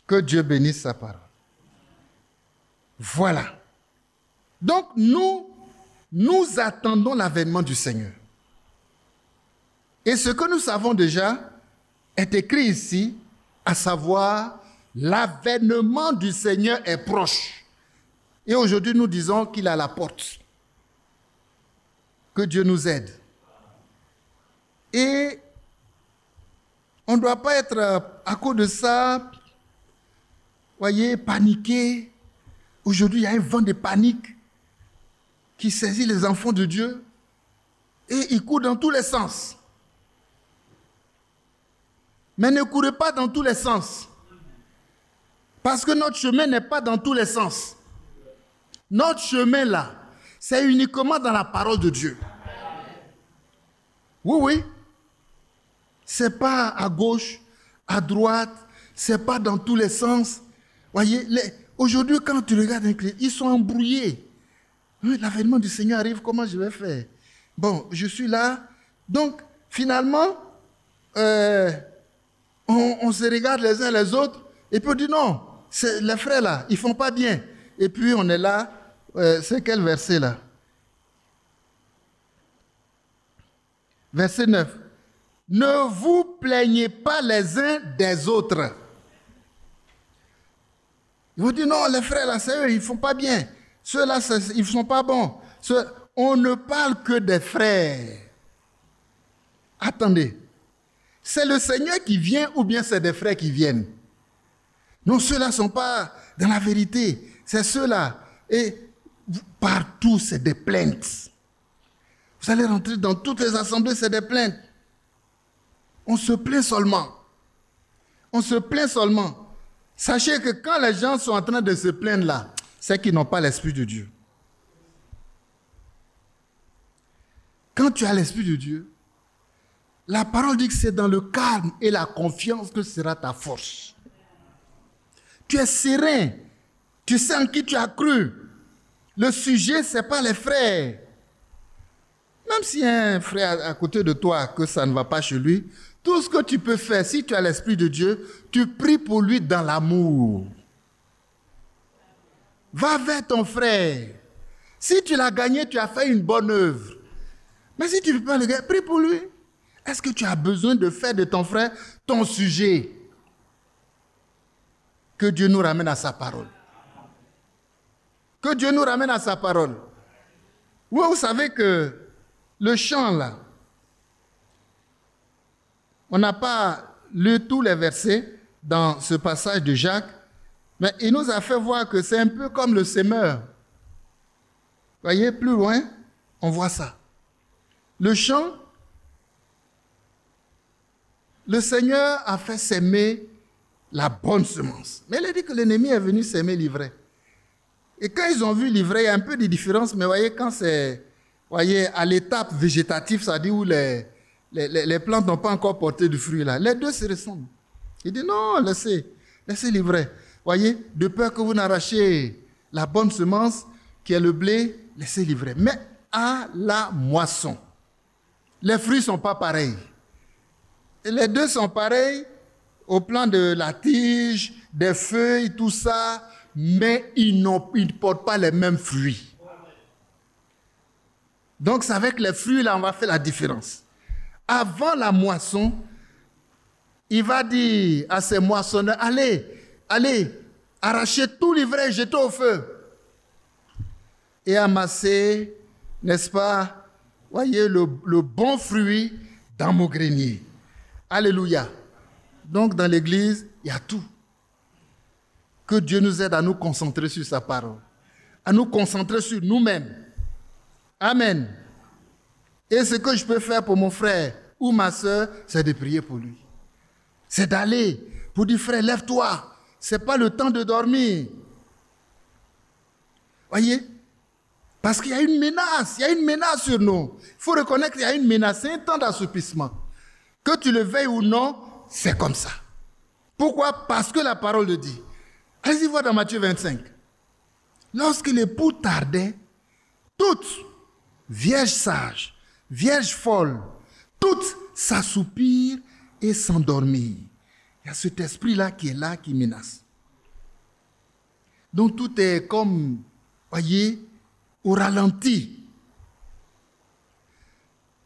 Que Dieu bénisse sa parole. Voilà. Donc nous attendons l'avènement du Seigneur. Et ce que nous savons déjà est écrit ici, à savoir l'avènement du Seigneur est proche. Et aujourd'hui nous disons qu'il est à la porte. Que Dieu nous aide. Et on ne doit pas être, à cause de ça, voyez, paniqué. Aujourd'hui, il y a un vent de panique qui saisit les enfants de Dieu et il court dans tous les sens. Mais ne courez pas dans tous les sens. Parce que notre chemin n'est pas dans tous les sens. Notre chemin là, c'est uniquement dans la parole de Dieu. Oui, oui. C'est pas à gauche, à droite, c'est pas dans tous les sens. Voyez, aujourd'hui, quand tu regardes un chrétien, ils sont embrouillés. L'avènement du Seigneur arrive, comment je vais faire? Bon, je suis là. Donc, finalement, on se regarde les uns les autres, et puis on dit non, les frères là, ils font pas bien. Et puis on est là. C'est quel verset là? Verset 9. Ne vous plaignez pas les uns des autres. Ils vous disent non, les frères là, c'est eux, ils ne font pas bien. Ceux-là, ils ne sont pas bons. On ne parle que des frères. Attendez. C'est le Seigneur qui vient ou bien c'est des frères qui viennent? Non, ceux-là ne sont pas dans la vérité. C'est ceux-là. Et partout, c'est des plaintes. Vous allez rentrer dans toutes les assemblées, c'est des plaintes. On se plaint seulement. On se plaint seulement. Sachez que quand les gens sont en train de se plaindre là, c'est qu'ils n'ont pas l'Esprit de Dieu. Quand tu as l'Esprit de Dieu, la parole dit que c'est dans le calme et la confiance que sera ta force. Tu es serein. Tu sais en qui tu as cru. Le sujet, ce n'est pas les frères. Même s'il y a un frère à côté de toi que ça ne va pas chez lui, tout ce que tu peux faire, si tu as l'Esprit de Dieu, tu pries pour lui dans l'amour. Va vers ton frère. Si tu l'as gagné, tu as fait une bonne œuvre. Mais si tu ne peux pas le gagner, prie pour lui. Est-ce que tu as besoin de faire de ton frère ton sujet? Que Dieu nous ramène à sa parole. Que Dieu nous ramène à sa parole. Vous savez que le chant là, on n'a pas lu tous les versets dans ce passage de Jacques, mais il nous a fait voir que c'est un peu comme le semeur. Voyez, plus loin, on voit ça. Le chant, le Seigneur a fait s'aimer la bonne semence. Mais il a dit que l'ennemi est venu s'aimer l'ivraie. Et quand ils ont vu l'ivraie, il y a un peu de différence, mais voyez, quand c'est à l'étape végétative, c'est-à-dire où les plantes n'ont pas encore porté du fruit, là, les deux se ressemblent. Il dit non, laissez l'ivraie. Voyez, de peur que vous n'arrachiez la bonne semence, qui est le blé, laissez livrer. Mais à la moisson, les fruits ne sont pas pareils. Et les deux sont pareils au plan de la tige, des feuilles, tout ça, mais ils ne portent pas les mêmes fruits. Donc c'est avec les fruits, là, on va faire la différence. Avant la moisson, il va dire à ses moissonneurs, allez, arrachez tout l'ivraie, jetez au feu. Et amasser, n'est-ce pas, voyez, le bon fruit dans mon grenier. Alléluia. Donc dans l'église, il y a tout. Que Dieu nous aide à nous concentrer sur sa parole, à nous concentrer sur nous-mêmes. Amen. Et ce que je peux faire pour mon frère ou ma soeur, c'est de prier pour lui. C'est d'aller pour dire, frère, lève-toi. Ce n'est pas le temps de dormir. Voyez? Parce qu'il y a une menace sur nous. Il faut reconnaître qu'il y a une menace, c'est un temps d'assoupissement. Que tu le veuilles ou non, c'est comme ça. Pourquoi? Parce que la parole le dit. Allez-y voir dans Matthieu 25. Lorsque l'époux tardait, toutes, vierges sages, vierges folles, toutes s'assoupirent et s'endormirent. Il y a cet esprit-là, qui menace. Donc tout est comme, voyez, au ralenti.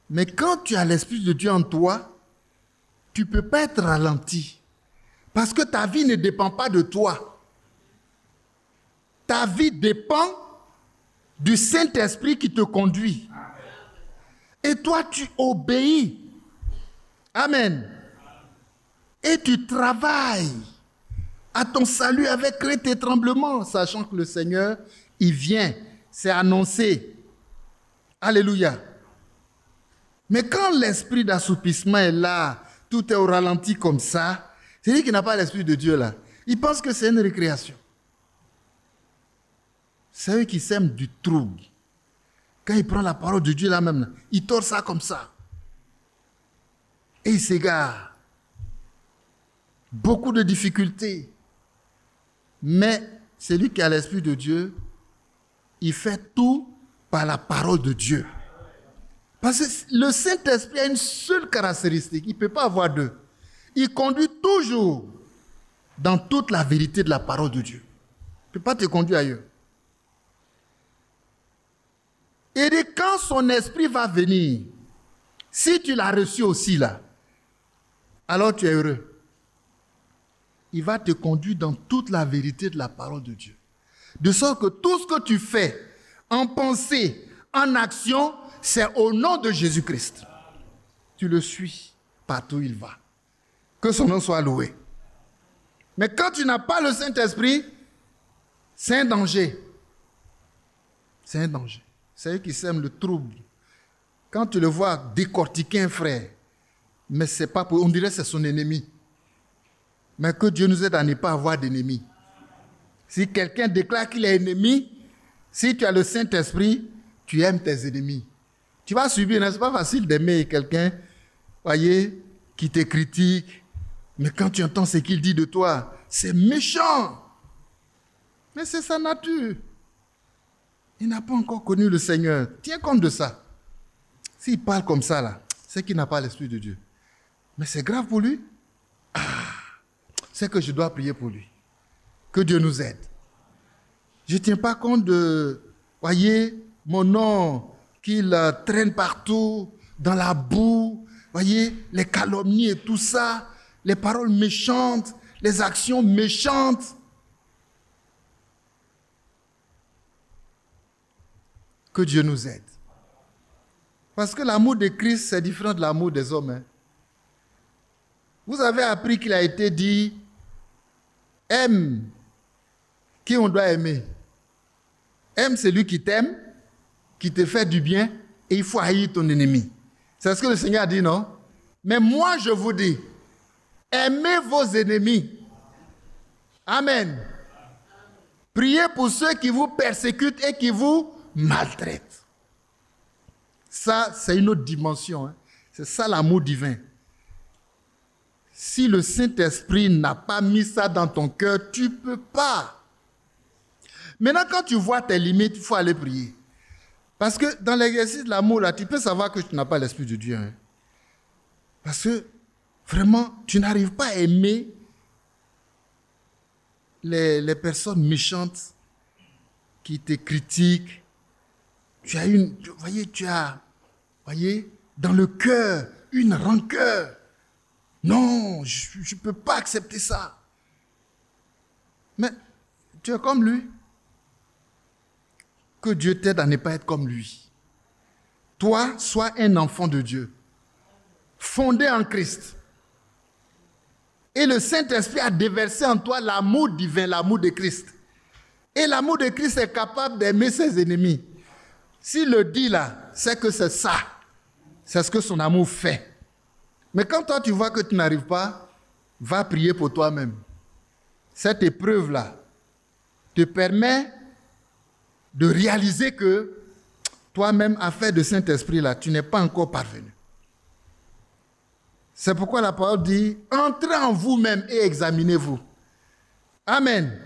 Mais quand tu as l'Esprit de Dieu en toi, tu ne peux pas être ralenti. Parce que ta vie ne dépend pas de toi. Ta vie dépend du Saint-Esprit qui te conduit. Et toi, tu obéis. Amen. Et tu travailles à ton salut avec crainte et tremblement, sachant que le Seigneur, il vient. C'est annoncé. Alléluia. Mais quand l'esprit d'assoupissement est là, tout est au ralenti comme ça, c'est lui qui n'a pas l'esprit de Dieu là. Il pense que c'est une récréation. C'est eux qui sèment du trouble. Quand il prend la parole de Dieu là même, il tord ça comme ça. Et il s'égare. Beaucoup de difficultés. Mais celui qui a l'esprit de Dieu, il fait tout par la parole de Dieu. Parce que le Saint-Esprit a une seule caractéristique, il ne peut pas avoir deux. Il conduit toujours dans toute la vérité de la parole de Dieu. Il ne peut pas te conduire ailleurs. Et quand son esprit va venir, si tu l'as reçu aussi là, alors tu es heureux. Il va te conduire dans toute la vérité de la parole de Dieu. De sorte que tout ce que tu fais, en pensée, en action, c'est au nom de Jésus-Christ. Tu le suis partout où il va. Que son nom soit loué. Mais quand tu n'as pas le Saint-Esprit, c'est un danger. C'est un danger. C'est eux qui sèment le trouble. Quand tu le vois décortiquer un frère, mais c'est pas pour, on dirait que c'est son ennemi. Mais que Dieu nous aide à ne pas avoir d'ennemis. Si quelqu'un déclare qu'il est ennemi, si tu as le Saint-Esprit, tu aimes tes ennemis. Tu vas subir, n'est-ce pas facile d'aimer quelqu'un, voyez, qui te critique, mais quand tu entends ce qu'il dit de toi, c'est méchant. Mais c'est sa nature. Il n'a pas encore connu le Seigneur. Tiens compte de ça. S'il parle comme ça, là, c'est qu'il n'a pas l'Esprit de Dieu. Mais c'est grave pour lui. C'est que je dois prier pour lui. Que Dieu nous aide. Je ne tiens pas compte de, voyez, mon nom qu'il traîne partout, dans la boue, voyez, les calomnies et tout ça, les paroles méchantes, les actions méchantes. Que Dieu nous aide. Parce que l'amour de Christ, c'est différent de l'amour des hommes. Hein. Vous avez appris qu'il a été dit, aime qui on doit aimer. Aime celui qui t'aime, qui te fait du bien, et il faut haïr ton ennemi. C'est ce que le Seigneur a dit, non? Mais moi, je vous dis, aimez vos ennemis. Amen. Priez pour ceux qui vous persécutent et qui vous maltraitent. Ça, c'est une autre dimension. Hein. C'est ça l'amour divin. Si le Saint-Esprit n'a pas mis ça dans ton cœur, tu ne peux pas. Maintenant, quand tu vois tes limites, il faut aller prier. Parce que dans l'exercice de l'amour, là, tu peux savoir que tu n'as pas l'Esprit de Dieu. Hein. Parce que vraiment, tu n'arrives pas à aimer les personnes méchantes qui te critiquent. Voyez, dans le cœur, une rancœur. Non, je ne peux pas accepter ça. Mais tu es comme lui. Que Dieu t'aide à ne pas être comme lui. Toi, sois un enfant de Dieu, fondé en Christ. Et le Saint-Esprit a déversé en toi l'amour divin, l'amour de Christ. Et l'amour de Christ est capable d'aimer ses ennemis. S'il le dit là, c'est que c'est ça. C'est ce que son amour fait. Mais quand toi tu vois que tu n'arrives pas, va prier pour toi-même. Cette épreuve-là te permet de réaliser que toi-même, affaire de Saint-Esprit-là, tu n'es pas encore parvenu. C'est pourquoi la parole dit, entrez en vous-même et examinez-vous. Amen.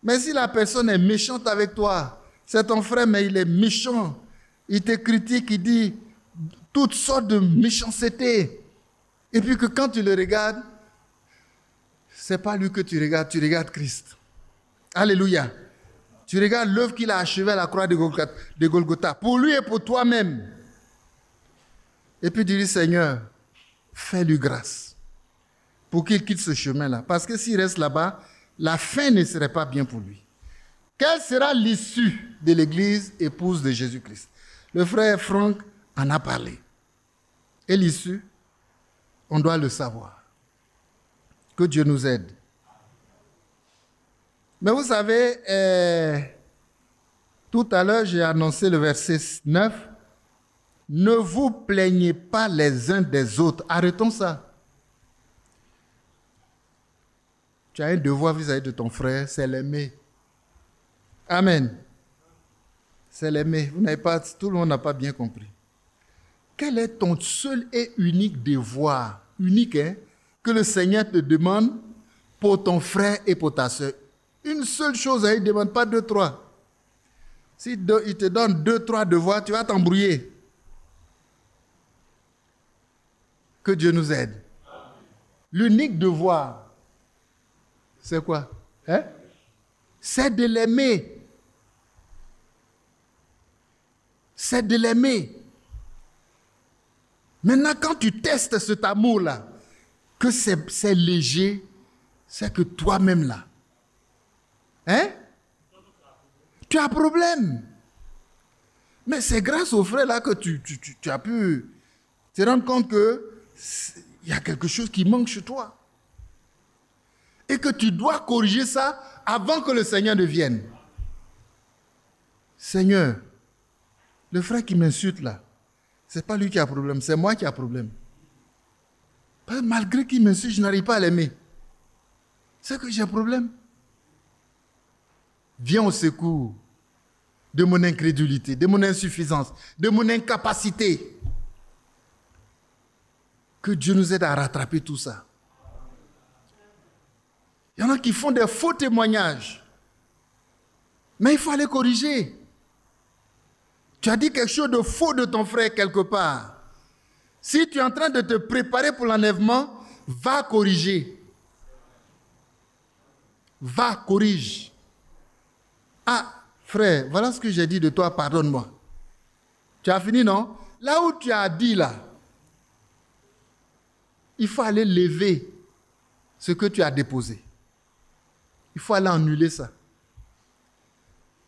Mais si la personne est méchante avec toi, c'est ton frère, mais il est méchant, il te critique, il dit toutes sortes de méchanceté. Et puis que quand tu le regardes, ce n'est pas lui que tu regardes Christ. Alléluia. Tu regardes l'œuvre qu'il a achevée à la croix de Golgotha, pour lui et pour toi-même. Et puis tu dis, Seigneur, fais-lui grâce pour qu'il quitte ce chemin-là. Parce que s'il reste là-bas, la fin ne serait pas bien pour lui. Quelle sera l'issue de l'Église épouse de Jésus-Christ? Le frère Franck en a parlé. Et l'issue, on doit le savoir. Que Dieu nous aide. Mais vous savez, tout à l'heure, j'ai annoncé le verset 9. Ne vous plaignez pas les uns des autres. Arrêtons ça. Tu as un devoir vis-à-vis de ton frère, c'est l'aimer. Amen. C'est l'aimer. Tout le monde n'a pas bien compris. Quel est ton seul et unique devoir, unique, hein, que le Seigneur te demande pour ton frère et pour ta soeur? Une seule chose, hein, il ne demande pas 2, 3. Si il te donne 2, 3 devoirs, tu vas t'embrouiller. Que Dieu nous aide. L'unique devoir, c'est quoi? Hein? C'est de l'aimer. C'est de l'aimer. Maintenant, quand tu testes cet amour-là, que c'est léger, c'est que toi-même là, hein? Tu as un problème. Mais c'est grâce au frère là que tu as pu te rendre compte qu'il y a quelque chose qui manque chez toi. Et que tu dois corriger ça avant que le Seigneur ne vienne. Seigneur, le frère qui m'insulte là, ce n'est pas lui qui a problème, c'est moi qui a problème. Malgré qu'il m'insulte, je n'arrive pas à l'aimer. C'est que j'ai un problème. Viens au secours de mon incrédulité, de mon insuffisance, de mon incapacité. Que Dieu nous aide à rattraper tout ça. Il y en a qui font des faux témoignages. Mais il faut aller corriger. Tu as dit quelque chose de faux de ton frère quelque part. Si tu es en train de te préparer pour l'enlèvement, va corriger. Va, corrige. Ah, frère, voilà ce que j'ai dit de toi, pardonne-moi. Tu as fini, non? Là où tu as dit là, il faut aller lever ce que tu as déposé. Il faut aller annuler ça.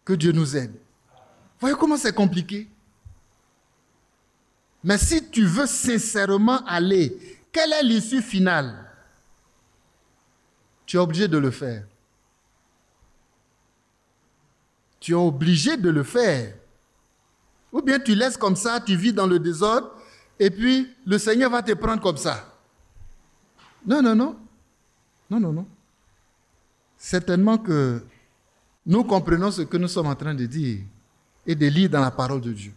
Que Dieu nous aide. Voyez comment c'est compliqué? Mais si tu veux sincèrement aller, quelle est l'issue finale? Tu es obligé de le faire. Tu es obligé de le faire. Ou bien tu laisses comme ça, tu vis dans le désordre, et puis le Seigneur va te prendre comme ça. Non, non, non. Non, non, non. Certainement que nous comprenons ce que nous sommes en train de dire et de lire dans la parole de Dieu.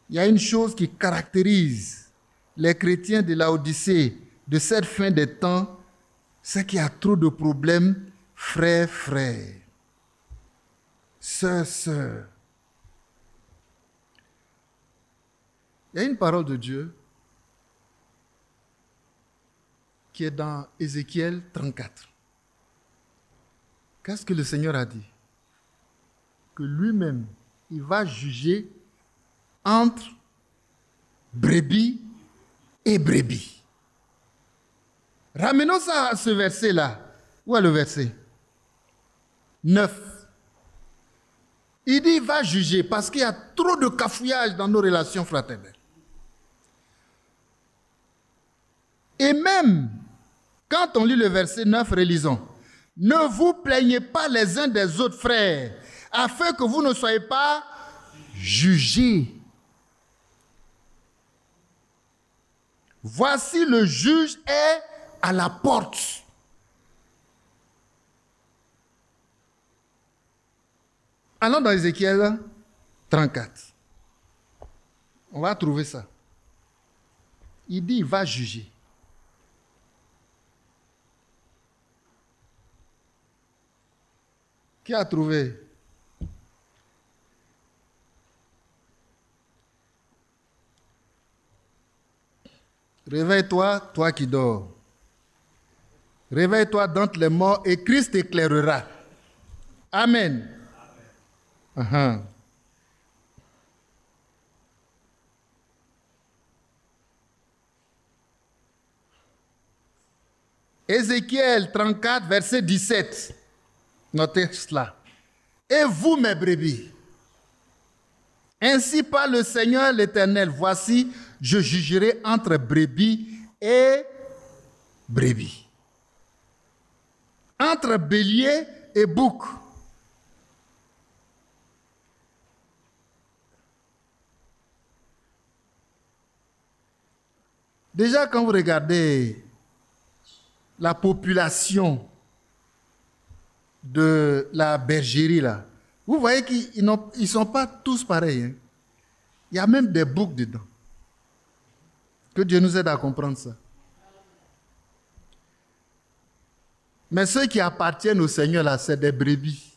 Il y a une chose qui caractérise les chrétiens de Laodicée, de cette fin des temps, c'est qu'il y a trop de problèmes frère. sœurs. Il y a une parole de Dieu qui est dans Ézéchiel 34. Qu'est-ce que le Seigneur a dit? Que lui-même, il va juger entre brebis et brebis. Ramenons ça à ce verset-là. Où est le verset 9. Il dit il va juger parce qu'il y a trop de cafouillage dans nos relations fraternelles. Et même, quand on lit le verset 9, relisons. Ne vous plaignez pas les uns des autres, frères, afin que vous ne soyez pas jugés. Voici le juge est à la porte. Allons dans Ézéchiel 34. On va trouver ça. Il dit il va juger. Qui a trouvé? Réveille-toi, toi qui dors. Réveille-toi d'entre les morts et Christ t'éclairera. Amen. Uh-huh. Ézéchiel 34, verset 17. Notez cela. Et vous, mes brebis, ainsi parle le Seigneur l'Éternel, voici, je jugerai entre brebis et brebis, entre bélier et bouc. Déjà, quand vous regardez la population de la bergerie, là, vous voyez qu'ils ne sont pas tous pareils. Hein. Il y a même des boucs dedans. Que Dieu nous aide à comprendre ça. Mais ceux qui appartiennent au Seigneur, là, c'est des brebis.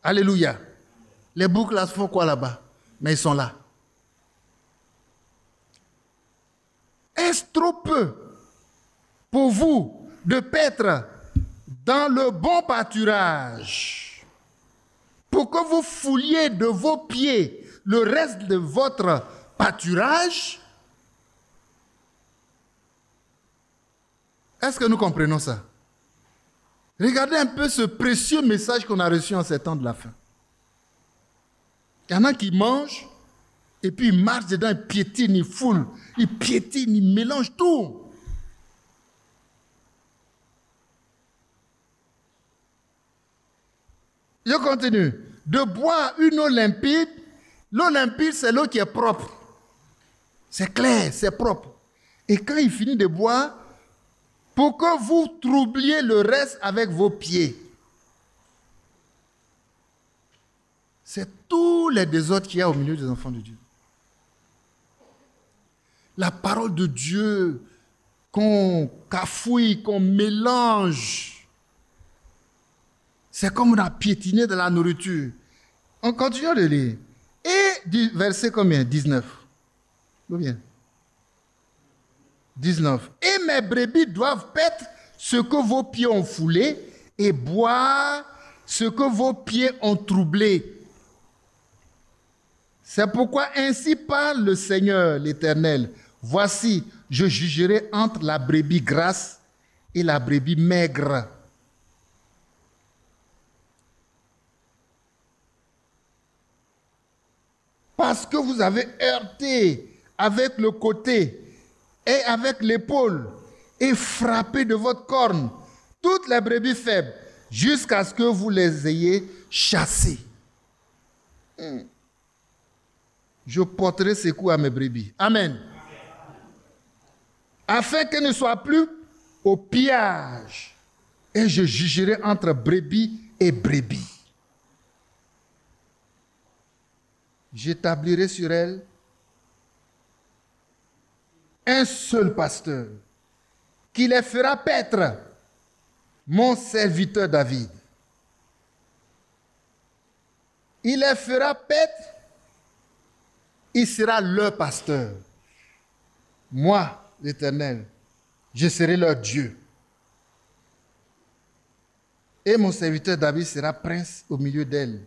Alléluia. Les boucs, là, font quoi là-bas? Mais ils sont là. Est-ce trop peu pour vous de paître dans le bon pâturage pour que vous fouliez de vos pieds le reste de votre pâturage? Est-ce que nous comprenons ça? Regardez un peu ce précieux message qu'on a reçu en ces temps de la fin. Il y en a qui mangent et puis ils marchent dedans, ils piétinent, ils foulent, ils piétinent, ils mélangent tout. Je continue. De boire une eau limpide. L'eau limpide, c'est l'eau qui est propre. C'est clair, c'est propre. Et quand il finit de boire, pour que vous troubliez le reste avec vos pieds. C'est tous les désordres qu'il y a au milieu des enfants de Dieu. La parole de Dieu qu'on cafouille, qu'on mélange. C'est comme on a piétiné de la nourriture. On continue de lire. Et du verset combien? 19. Combien? 19. Et mes brebis doivent paître ce que vos pieds ont foulé et boire ce que vos pieds ont troublé. C'est pourquoi ainsi parle le Seigneur l'Éternel. Voici, je jugerai entre la brebis grasse et la brebis maigre. Parce que vous avez heurté avec le côté et avec l'épaule et frappé de votre corne toutes les brebis faibles jusqu'à ce que vous les ayez chassées. Je porterai ces coups à mes brebis. Amen. Afin qu'elles ne soient plus au pillage. Et je jugerai entre brebis et brebis. J'établirai sur elles un seul pasteur qui les fera paître, mon serviteur David. Il les fera paître. Il sera leur pasteur. Moi, l'Éternel, je serai leur Dieu. Et mon serviteur David sera prince au milieu d'elle.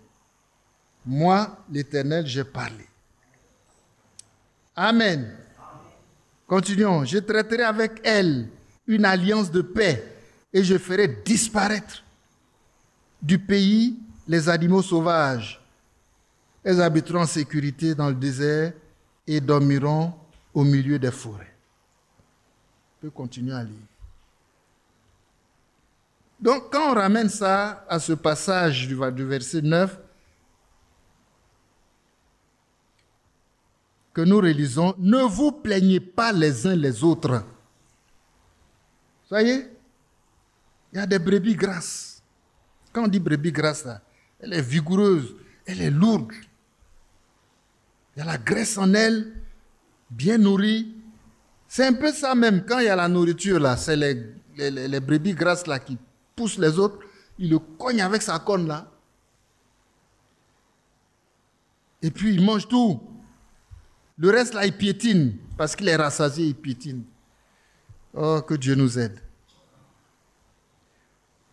Moi, l'Éternel, j'ai parlé. Amen. Continuons. Je traiterai avec elle une alliance de paix et je ferai disparaître du pays les animaux sauvages. Elles habiteront en sécurité dans le désert et dormiront au milieu des forêts. On peut continuer à lire. Donc, quand on ramène ça à ce passage du verset 9, que nous réalisons, ne vous plaignez pas les uns les autres. Vous voyez, il y a des brebis grasses. Quand on dit brebis grasse, là, elle est vigoureuse, elle est lourde. Il y a la graisse en elle, bien nourrie. C'est un peu ça même, quand il y a la nourriture, là, c'est les brebis grasses là, qui poussent les autres, il le cogne avec sa corne là. Et puis il mange tout. Le reste là, il piétine, parce qu'il est rassasié, il piétine. Oh, que Dieu nous aide.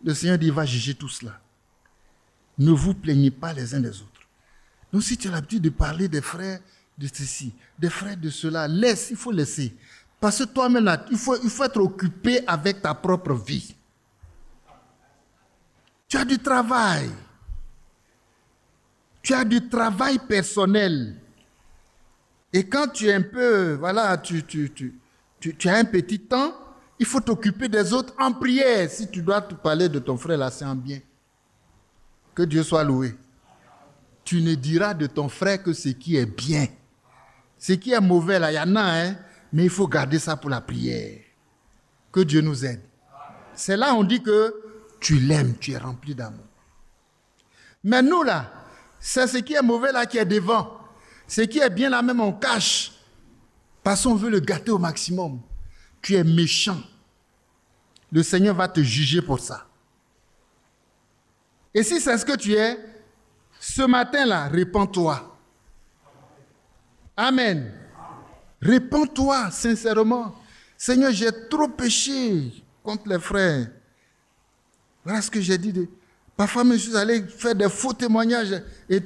Le Seigneur dit, il va juger tout cela. Ne vous plaignez pas les uns des autres. Donc si tu as l'habitude de parler des frères de ceci, des frères de cela, laisse, il faut laisser. Parce que toi-même, là, il faut être occupé avec ta propre vie. Tu as du travail. Tu as du travail personnel. Et quand tu es un peu, voilà, tu as un petit temps, il faut t'occuper des autres en prière. Si tu dois te parler de ton frère, là, c'est en bien. Que Dieu soit loué. Tu ne diras de ton frère que ce qui est bien. Ce qui est mauvais, là, il y en a, hein, mais il faut garder ça pour la prière. Que Dieu nous aide. C'est là on dit que tu l'aimes, tu es rempli d'amour. Mais nous, là, c'est ce qui est mauvais, là, qui est devant. Ce qui est bien, là, même, on cache. Parce qu'on veut le gâter au maximum. Tu es méchant. Le Seigneur va te juger pour ça. Et si c'est ce que tu es, ce matin-là, répands-toi. Amen. Répands-toi sincèrement. Seigneur, j'ai trop péché contre les frères. Voilà ce que j'ai dit. Parfois, je suis allé faire des faux témoignages. Et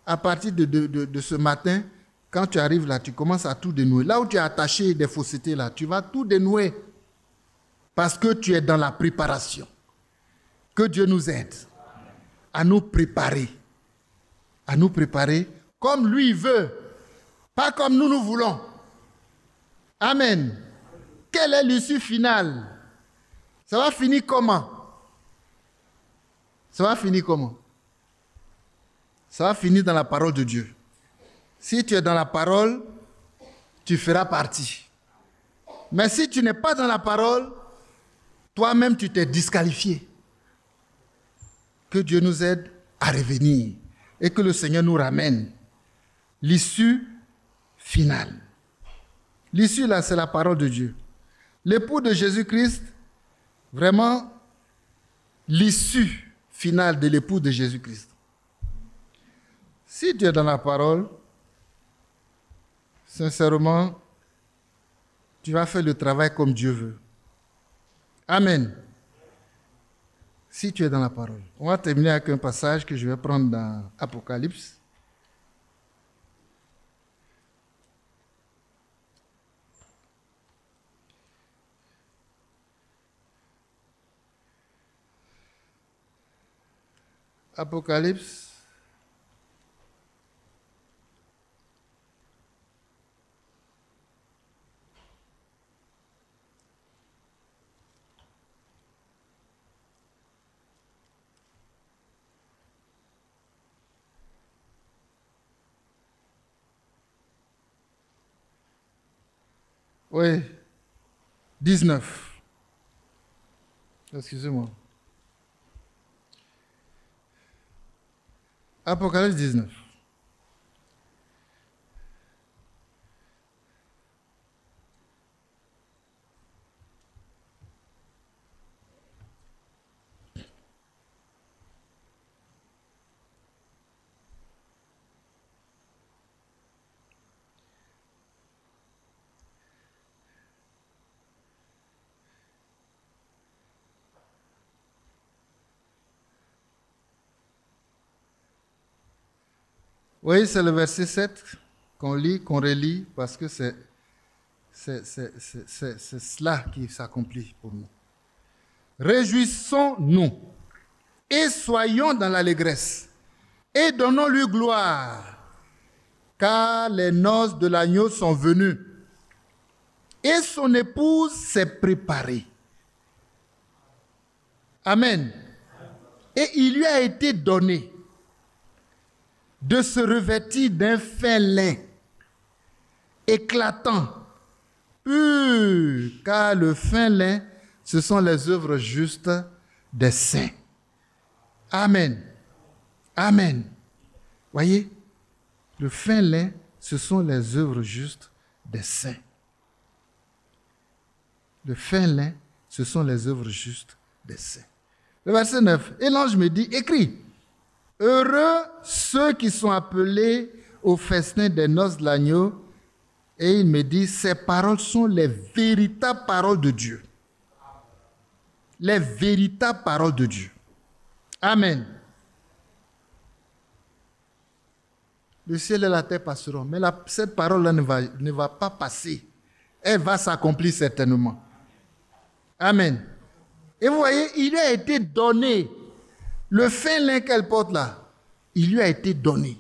à partir de ce matin, quand tu arrives là, tu commences à tout dénouer. Là où tu as attaché des faussetés, là, tu vas tout dénouer. Parce que tu es dans la préparation. Que Dieu nous aide à nous préparer. À nous préparer comme lui veut. Pas comme nous voulons. Amen. Quelle est l'issue finale? Ça va finir comment? Ça va finir comment? Ça va finir dans la parole de Dieu. Si tu es dans la parole, tu feras partie. Mais si tu n'es pas dans la parole, toi-même tu t'es disqualifié. Que Dieu nous aide à revenir et que le Seigneur nous ramène l'issue finale. L'issue là, c'est la parole de Dieu. L'époux de Jésus-Christ, vraiment, l'issue finale de l'époux de Jésus-Christ. Si tu es dans la parole, sincèrement, tu vas faire le travail comme Dieu veut. Amen. Si tu es dans la parole. On va terminer avec un passage que je vais prendre dans Apocalypse. Apocalypse. Oui, 19. Excusez-moi. Apocalypse 19. Oui, c'est le verset 7 qu'on lit, qu'on relit, parce que c'est cela qui s'accomplit pour nous. Réjouissons-nous et soyons dans l'allégresse et donnons-lui gloire, car les noces de l'agneau sont venues et son épouse s'est préparée. Amen. Et il lui a été donné de se revêtir d'un fin lin éclatant, pur, car le fin lin, ce sont les œuvres justes des saints. Amen. Amen. Voyez, le fin lin, ce sont les œuvres justes des saints. Le fin lin, ce sont les œuvres justes des saints. Le verset 9. Et l'ange me dit, écris, heureux ceux qui sont appelés au festin des noces de l'agneau. Et il me dit, ces paroles sont les véritables paroles de Dieu. Les véritables paroles de Dieu. Amen. Le ciel et la terre passeront, mais cette parole-là ne va pas passer. Elle va s'accomplir certainement. Amen. Et vous voyez, il lui a été donné, le fin lin qu'elle porte là, il lui a été donné.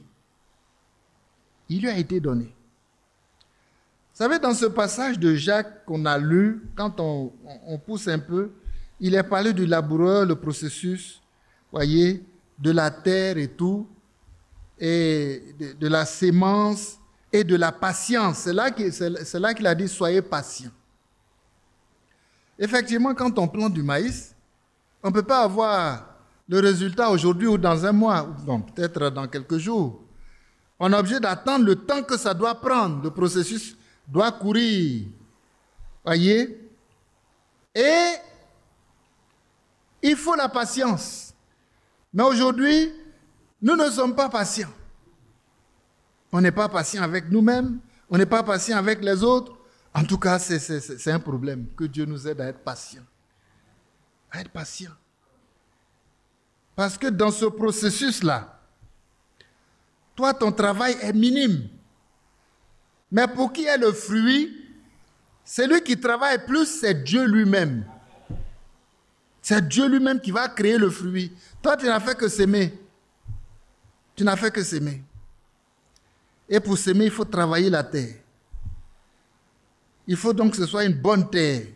Il lui a été donné. Vous savez, dans ce passage de Jacques qu'on a lu, quand on pousse un peu, il est parlé du laboureur, le processus, voyez, de la terre et tout, et de la sémence et de la patience. C'est là qu'il a dit, soyez patients. Effectivement, quand on plante du maïs, on ne peut pas avoir le résultat aujourd'hui ou dans un mois, ou bon, peut-être dans quelques jours. On est obligé d'attendre le temps que ça doit prendre. Le processus doit courir. Voyez? Et il faut la patience. Mais aujourd'hui, nous ne sommes pas patients. On n'est pas patient avec nous-mêmes, on n'est pas patient avec les autres. En tout cas, c'est un problème. Que Dieu nous aide à être patients. À être patients. Parce que dans ce processus-là, toi, ton travail est minime. Mais pour qui est le fruit, celui qui travaille plus, c'est Dieu lui-même. C'est Dieu lui-même qui va créer le fruit. Toi, tu n'as fait que s'aimer. Tu n'as fait que s'aimer. Et pour s'aimer, il faut travailler la terre. Il faut donc que ce soit une bonne terre.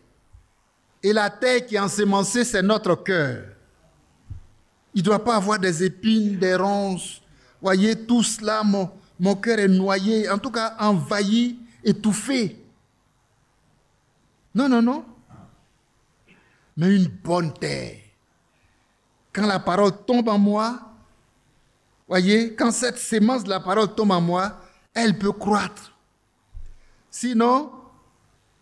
Et la terre qui est ensemencée, c'est notre cœur. Il ne doit pas avoir des épines, des ronces. Voyez, tout cela, mon cœur est noyé, en tout cas envahi, étouffé. Non, non, non. Mais une bonne terre. Quand la parole tombe en moi, voyez, quand cette sémence de la parole tombe en moi, elle peut croître. Sinon,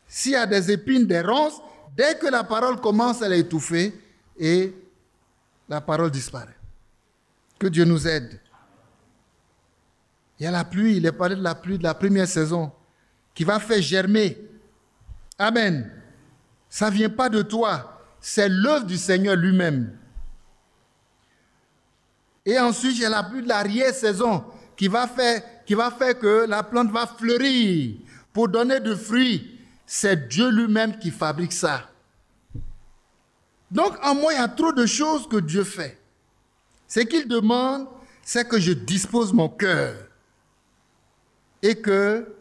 s'il y a des épines, des ronces, dès que la parole commence, elle est étouffée et la parole disparaît. Que Dieu nous aide. Il y a la pluie, il est parlé de la pluie de la première saison qui va faire germer. Amen. Ça ne vient pas de toi, c'est l'œuvre du Seigneur lui-même. Et ensuite, il y a la pluie de l'arrière-saison qui va faire que la plante va fleurir pour donner du fruit. C'est Dieu lui-même qui fabrique ça. Donc, en moi, il y a trop de choses que Dieu fait. Ce qu'il demande, c'est que je dispose mon cœur et que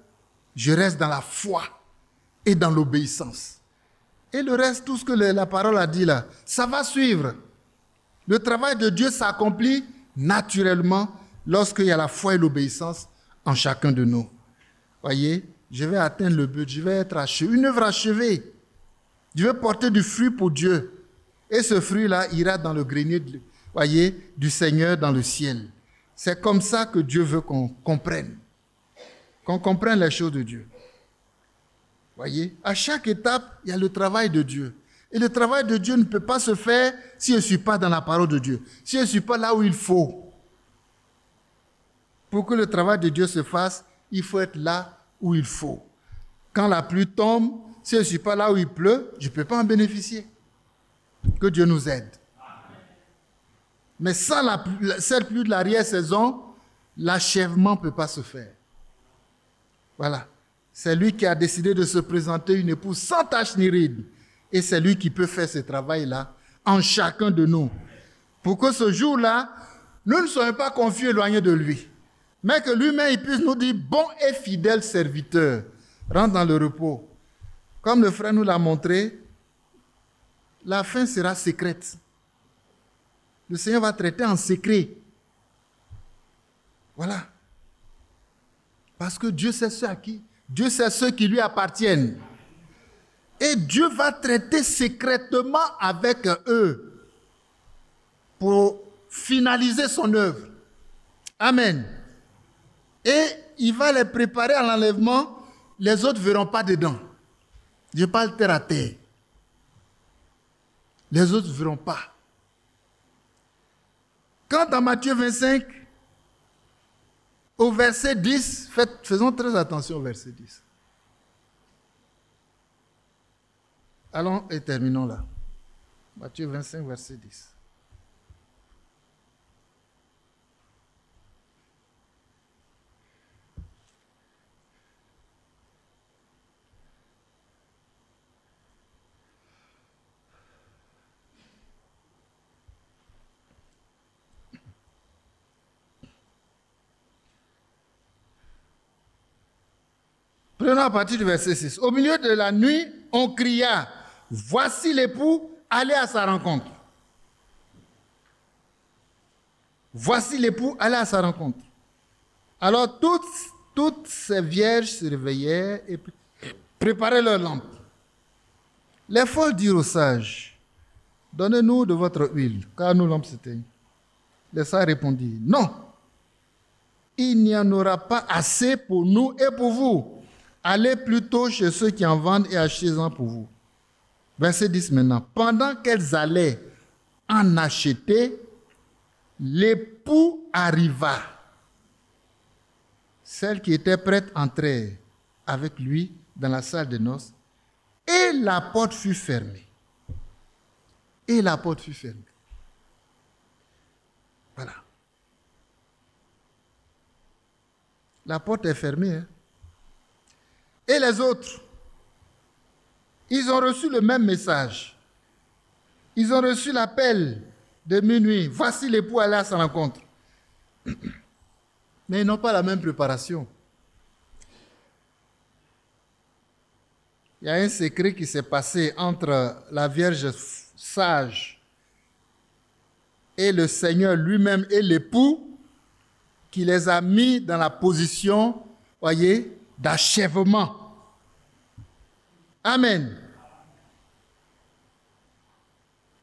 je reste dans la foi et dans l'obéissance. Et le reste, tout ce que la parole a dit là, ça va suivre. Le travail de Dieu s'accomplit naturellement lorsqu'il y a la foi et l'obéissance en chacun de nous. Voyez, je vais atteindre le but, je vais être achevé, une œuvre achevée. Je vais porter du fruit pour Dieu. Et ce fruit-là ira dans le grenier, voyez, du Seigneur dans le ciel. C'est comme ça que Dieu veut qu'on comprenne les choses de Dieu. Voyez, à chaque étape, il y a le travail de Dieu. Et le travail de Dieu ne peut pas se faire si je ne suis pas dans la parole de Dieu, si je ne suis pas là où il faut. Pour que le travail de Dieu se fasse, il faut être là où il faut. Quand la pluie tombe, si je ne suis pas là où il pleut, je ne peux pas en bénéficier. Que Dieu nous aide. Mais sans cette pluie de l'arrière-saison, l'achèvement ne peut pas se faire. Voilà. C'est lui qui a décidé de se présenter une épouse sans tache ni ride. Et c'est lui qui peut faire ce travail-là en chacun de nous. Pour que ce jour-là, nous ne soyons pas confus, éloignés de lui. Mais que lui-même, il puisse nous dire, bon et fidèle serviteur, rentre dans le repos. Comme le frère nous l'a montré, la fin sera secrète. Le Seigneur va traiter en secret. Voilà. Parce que Dieu sait ceux à qui. Dieu sait ceux qui lui appartiennent. Et Dieu va traiter secrètement avec eux pour finaliser son œuvre. Amen. Et il va les préparer à l'enlèvement. Les autres ne verront pas dedans. Je parle terre à terre. Les autres ne verront pas. Quand dans Matthieu 25, au verset 10, faisons très attention au verset 10. Allons et terminons là. Matthieu 25, verset 10. Prenons à partir du verset 6. Au milieu de la nuit, on cria, « Voici l'époux, allez à sa rencontre. » Voici l'époux, allez à sa rencontre. Alors toutes ces vierges se réveillèrent et préparaient leurs lampes. Les folles dirent aux sages, « Donnez-nous de votre huile, car nos lampes s'éteignent. » Les sages répondirent, « Non, il n'y en aura pas assez pour nous et pour vous. Allez plutôt chez ceux qui en vendent et achetez-en pour vous. » Verset 10 maintenant. Pendant qu'elles allaient en acheter, l'époux arriva. Celles qui étaient prêtes entrèrent avec lui dans la salle de noces et la porte fut fermée. Et la porte fut fermée. Voilà. La porte est fermée. Hein? Et les autres, ils ont reçu le même message. Ils ont reçu l'appel de minuit. Voici l'époux allé à sa rencontre. Mais ils n'ont pas la même préparation. Il y a un secret qui s'est passé entre la Vierge sage et le Seigneur lui-même et l'époux qui les a mis dans la position, voyez, d'achèvement. Amen.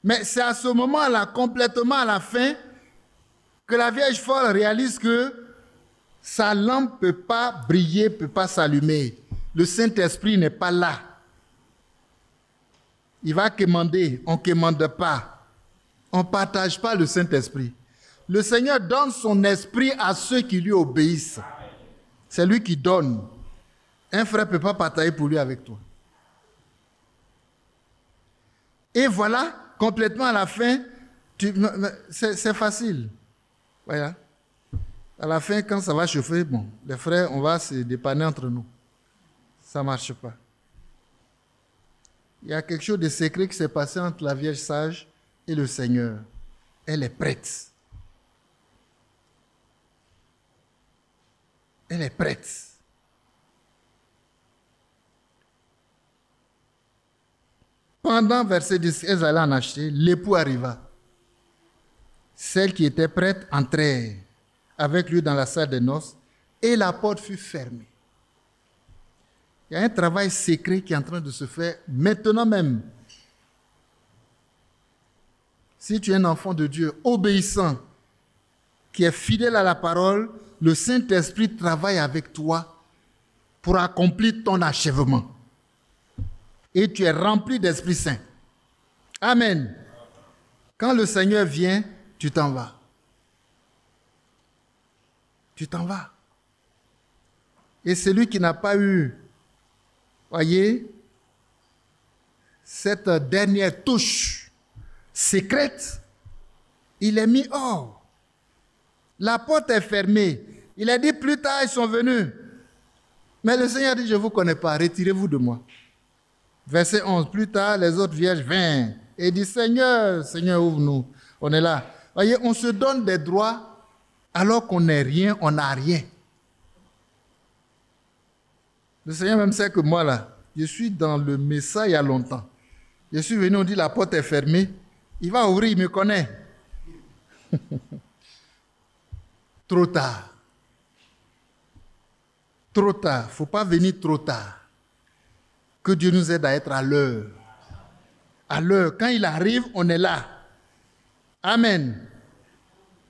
Mais c'est à ce moment-là, complètement à la fin, que la Vierge folle réalise que sa lampe ne peut pas briller, ne peut pas s'allumer. Le Saint-Esprit n'est pas là. Il va quémander, on ne quémande pas. On ne partage pas le Saint-Esprit. Le Seigneur donne son esprit à ceux qui lui obéissent. C'est lui qui donne. Un frère ne peut pas partager pour lui avec toi. Et voilà, complètement à la fin, c'est facile. Voilà. À la fin, quand ça va chauffer, bon, les frères, on va se dépanner entre nous. Ça ne marche pas. Il y a quelque chose de secret qui s'est passé entre la Vierge sage et le Seigneur. Elle est prête. Elle est prête. Pendant, verset 10, elles allaient en acheter, l'époux arriva. Celles qui étaient prêtes entrèrent avec lui dans la salle de noces et la porte fut fermée. Il y a un travail secret qui est en train de se faire maintenant même. Si tu es un enfant de Dieu obéissant, qui est fidèle à la parole, le Saint-Esprit travaille avec toi pour accomplir ton achèvement. Et tu es rempli d'Esprit Saint. Amen. Quand le Seigneur vient, tu t'en vas. Tu t'en vas. Et celui qui n'a pas eu, voyez, cette dernière touche secrète, il est mis hors. La porte est fermée. Il a dit plus tard, ils sont venus. Mais le Seigneur dit, je ne vous connais pas, retirez-vous de moi. Verset 11, plus tard, les autres vierges vinrent et dit, Seigneur, Seigneur, ouvre-nous. On est là. Voyez, on se donne des droits alors qu'on n'est rien, on n'a rien. Le Seigneur même sait que moi, là, je suis dans le message il y a longtemps. Je suis venu, on dit la porte est fermée. Il va ouvrir, il me connaît. Trop tard. Trop tard. Il ne faut pas venir trop tard. Que Dieu nous aide à être à l'heure. À l'heure. Quand il arrive, on est là. Amen.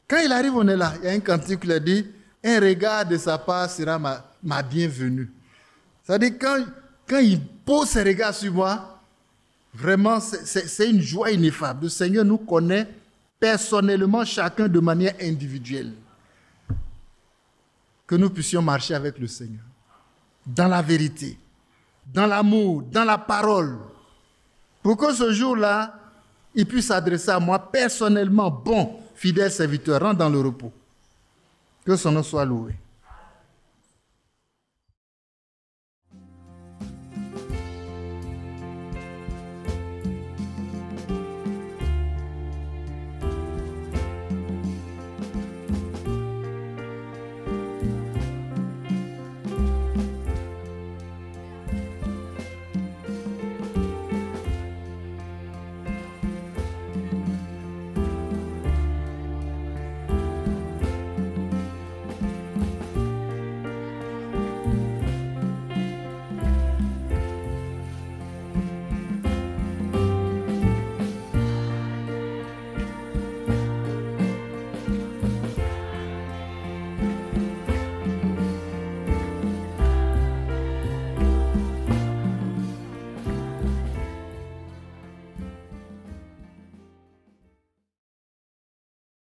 Quand il arrive, on est là. Il y a un cantique qui dit, un regard de sa part sera ma bienvenue. C'est-à-dire, quand il pose ses regards sur moi, vraiment, c'est une joie ineffable. Le Seigneur nous connaît personnellement, chacun de manière individuelle. Que nous puissions marcher avec le Seigneur. Dans la vérité, dans l'amour, dans la parole. Pour que ce jour-là, il puisse s'adresser à moi personnellement. Bon, fidèle serviteur, rentre dans le repos. Que son nom soit loué.